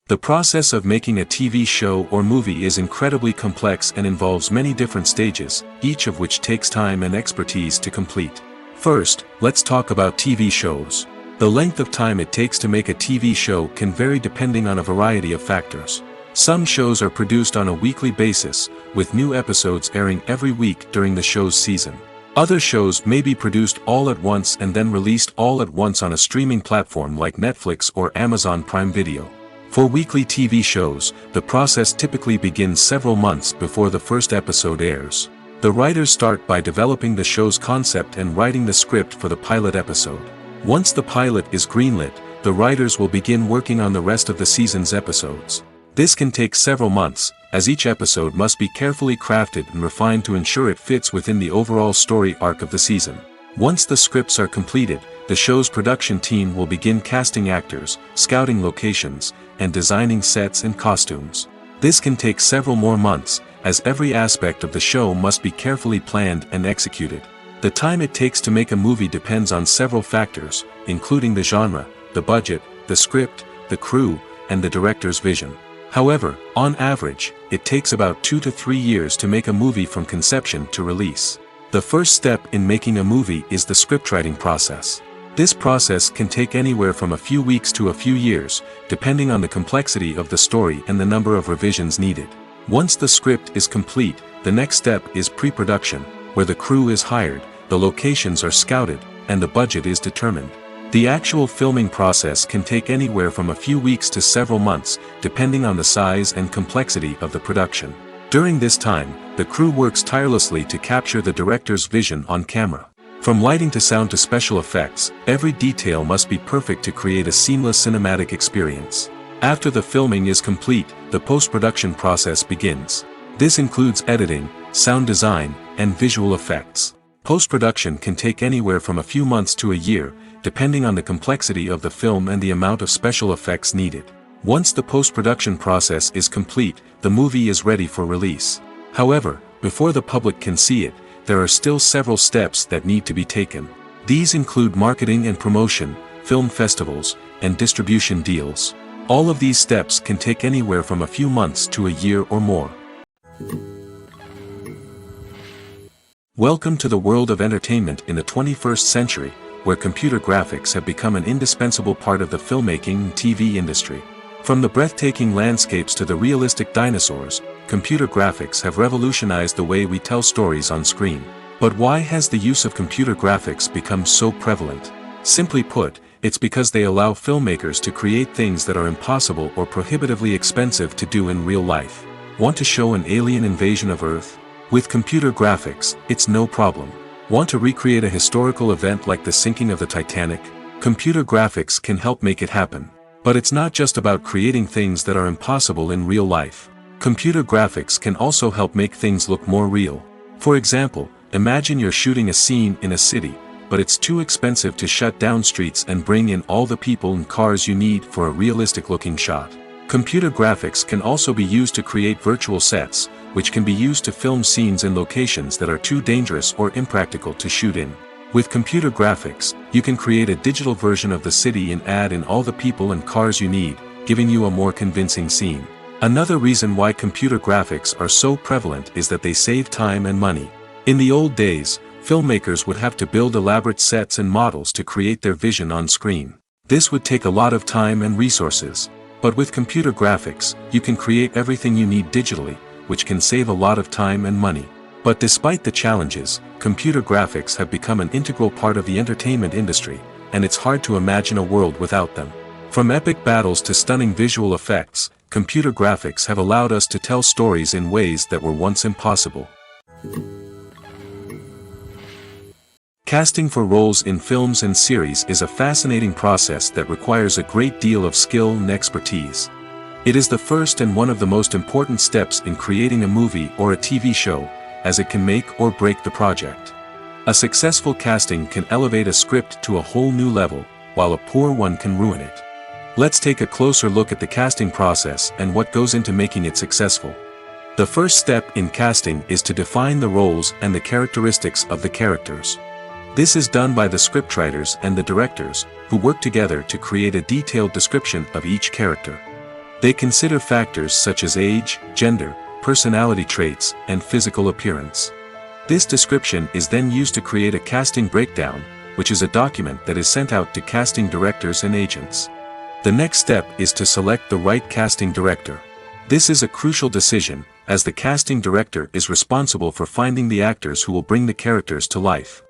The process of making a TV show or movie is incredibly complex and involves many different stages, each of which takes time and expertise to complete. First, let's talk about TV shows. The length of time it takes to make a TV show can vary depending on a variety of factors. Some shows are produced on a weekly basis, with new episodes airing every week during the show's season. Other shows may be produced all at once and then released all at once on a streaming platform like Netflix or Amazon Prime Video. For weekly TV shows, the process typically begins several months before the first episode airs. The writers start by developing the show's concept and writing the script for the pilot episode. Once the pilot is greenlit, the writers will begin working on the rest of the season's episodes. This can take several months, as each episode must be carefully crafted and refined to ensure it fits within the overall story arc of the season. Once the scripts are completed, the show's production team will begin casting actors, scouting locations, and designing sets and costumes. This can take several more months, as every aspect of the show must be carefully planned and executed. The time it takes to make a movie depends on several factors, including the genre, the budget, the script, the crew, and the director's vision. However, on average, it takes about 2 to 3 years to make a movie from conception to release. The first step in making a movie is the scriptwriting process. This process can take anywhere from a few weeks to a few years, depending on the complexity of the story and the number of revisions needed. Once the script is complete, the next step is pre-production, where the crew is hired, the locations are scouted, and the budget is determined. The actual filming process can take anywhere from a few weeks to several months, depending on the size and complexity of the production. During this time, the crew works tirelessly to capture the director's vision on camera. From lighting to sound to special effects, every detail must be perfect to create a seamless cinematic experience. After the filming is complete, the post-production process begins. This includes editing, sound design, and visual effects. Post-production can take anywhere from a few months to a year, depending on the complexity of the film and the amount of special effects needed. Once the post-production process is complete, the movie is ready for release. However, before the public can see it, there are still several steps that need to be taken. These include marketing and promotion, film festivals, and distribution deals. All of these steps can take anywhere from a few months to a year or more. Welcome to the world of entertainment in the 21st century, where computer graphics have become an indispensable part of the filmmaking and TV industry. From the breathtaking landscapes to the realistic dinosaurs, computer graphics have revolutionized the way we tell stories on screen. But why has the use of computer graphics become so prevalent? Simply put, it's because they allow filmmakers to create things that are impossible or prohibitively expensive to do in real life. Want to show an alien invasion of Earth? With computer graphics, it's no problem. Want to recreate a historical event like the sinking of the Titanic? Computer graphics can help make it happen. But it's not just about creating things that are impossible in real life. Computer graphics can also help make things look more real. For example, imagine you're shooting a scene in a city, but it's too expensive to shut down streets and bring in all the people and cars you need for a realistic-looking shot. Computer graphics can also be used to create virtual sets, which can be used to film scenes in locations that are too dangerous or impractical to shoot in. With computer graphics, you can create a digital version of the city and add in all the people and cars you need, giving you a more convincing scene. Another reason why computer graphics are so prevalent is that they save time and money. In the old days, filmmakers would have to build elaborate sets and models to create their vision on screen. This would take a lot of time and resources. But with computer graphics, you can create everything you need digitally, which can save a lot of time and money. But despite the challenges, computer graphics have become an integral part of the entertainment industry, and it's hard to imagine a world without them. From epic battles to stunning visual effects, computer graphics have allowed us to tell stories in ways that were once impossible. Casting for roles in films and series is a fascinating process that requires a great deal of skill and expertise. It is the first and one of the most important steps in creating a movie or a TV show, as it can make or break the project. A successful casting can elevate a script to a whole new level, while a poor one can ruin it. Let's take a closer look at the casting process and what goes into making it successful. The first step in casting is to define the roles and the characteristics of the characters. This is done by the scriptwriters and the directors, who work together to create a detailed description of each character. They consider factors such as age, gender, personality traits, and physical appearance. This description is then used to create a casting breakdown, which is a document that is sent out to casting directors and agents. The next step is to select the right casting director. This is a crucial decision, as the casting director is responsible for finding the actors who will bring the characters to life.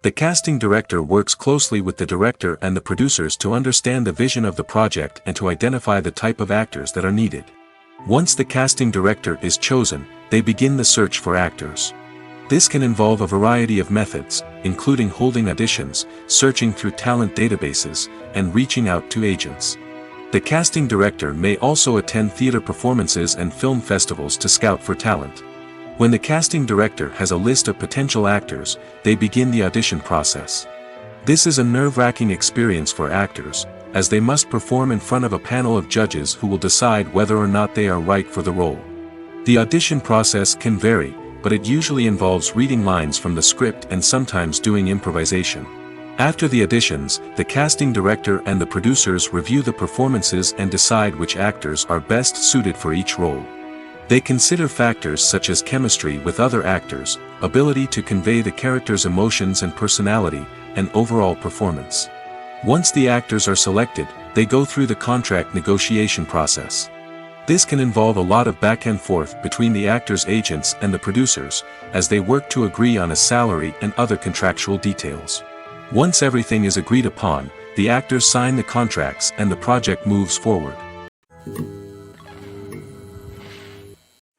The casting director works closely with the director and the producers to understand the vision of the project and to identify the type of actors that are needed. Once the casting director is chosen, they begin the search for actors. This can involve a variety of methods, including holding auditions, searching through talent databases, and reaching out to agents. The casting director may also attend theater performances and film festivals to scout for talent. When the casting director has a list of potential actors, they begin the audition process. This is a nerve-wracking experience for actors, as they must perform in front of a panel of judges who will decide whether or not they are right for the role. The audition process can vary, but it usually involves reading lines from the script and sometimes doing improvisation. After the auditions, the casting director and the producers review the performances and decide which actors are best suited for each role. They consider factors such as chemistry with other actors, ability to convey the character's emotions and personality, and overall performance. Once the actors are selected, they go through the contract negotiation process. This can involve a lot of back and forth between the actors' agents and the producers, as they work to agree on a salary and other contractual details. Once everything is agreed upon, the actors sign the contracts and the project moves forward.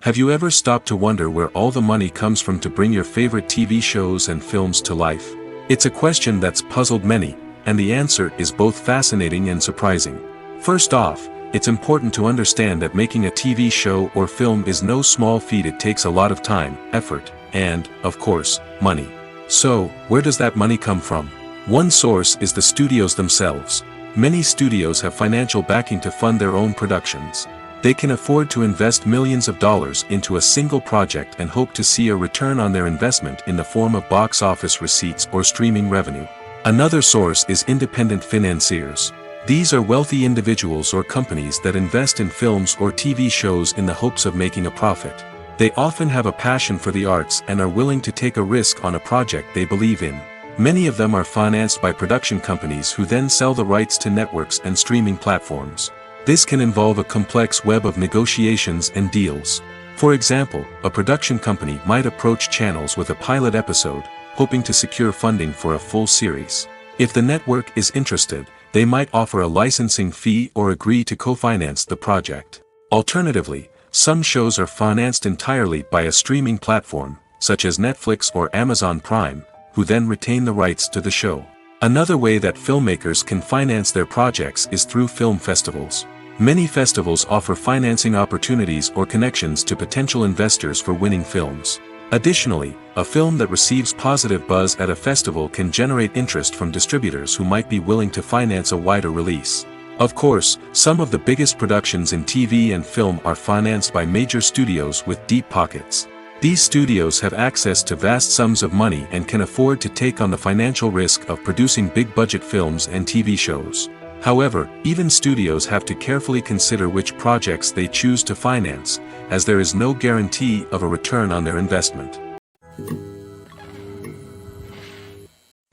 Have you ever stopped to wonder where all the money comes from to bring your favorite TV shows and films to life? It's a question that's puzzled many, and the answer is both fascinating and surprising. First off, it's important to understand that making a TV show or film is no small feat. It takes a lot of time, effort, and, of course, money. So, where does that money come from? One source is the studios themselves. Many studios have financial backing to fund their own productions. They can afford to invest millions of dollars into a single project and hope to see a return on their investment in the form of box office receipts or streaming revenue. Another source is independent financiers. These are wealthy individuals or companies that invest in films or TV shows in the hopes of making a profit. They often have a passion for the arts and are willing to take a risk on a project they believe in. Many of them are financed by production companies who then sell the rights to networks and streaming platforms. This can involve a complex web of negotiations and deals. For example, a production company might approach channels with a pilot episode, hoping to secure funding for a full series. If the network is interested, they might offer a licensing fee or agree to co-finance the project. Alternatively, some shows are financed entirely by a streaming platform, such as Netflix or Amazon Prime, who then retain the rights to the show. Another way that filmmakers can finance their projects is through film festivals. Many festivals offer financing opportunities or connections to potential investors for winning films. Additionally, a film that receives positive buzz at a festival can generate interest from distributors who might be willing to finance a wider release. Of course, some of the biggest productions in TV and film are financed by major studios with deep pockets. These studios have access to vast sums of money and can afford to take on the financial risk of producing big-budget films and TV shows. However, even studios have to carefully consider which projects they choose to finance, as there is no guarantee of a return on their investment.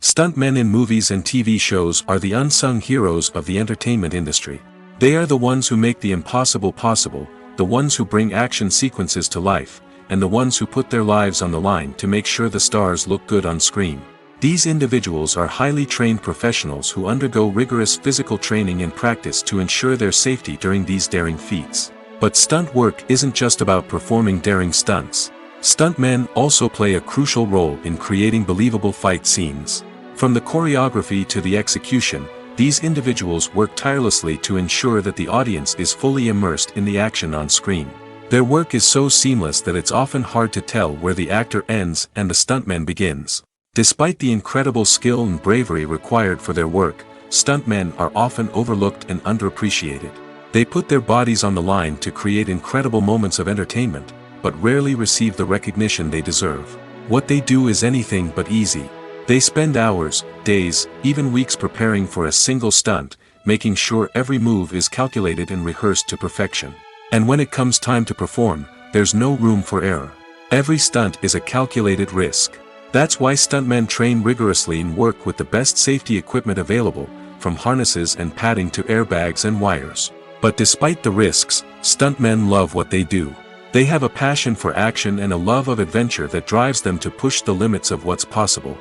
Stuntmen in movies and TV shows are the unsung heroes of the entertainment industry. They are the ones who make the impossible possible, the ones who bring action sequences to life, and the ones who put their lives on the line to make sure the stars look good on screen. These individuals are highly trained professionals who undergo rigorous physical training and practice to ensure their safety during these daring feats. But stunt work isn't just about performing daring stunts. Stuntmen also play a crucial role in creating believable fight scenes. From the choreography to the execution, these individuals work tirelessly to ensure that the audience is fully immersed in the action on screen. Their work is so seamless that it's often hard to tell where the actor ends and the stuntman begins. Despite the incredible skill and bravery required for their work, stuntmen are often overlooked and underappreciated. They put their bodies on the line to create incredible moments of entertainment, but rarely receive the recognition they deserve. What they do is anything but easy. They spend hours, days, even weeks preparing for a single stunt, making sure every move is calculated and rehearsed to perfection. And when it comes time to perform, there's no room for error. Every stunt is a calculated risk. That's why stuntmen train rigorously and work with the best safety equipment available, from harnesses and padding to airbags and wires. But despite the risks, stuntmen love what they do. They have a passion for action and a love of adventure that drives them to push the limits of what's possible.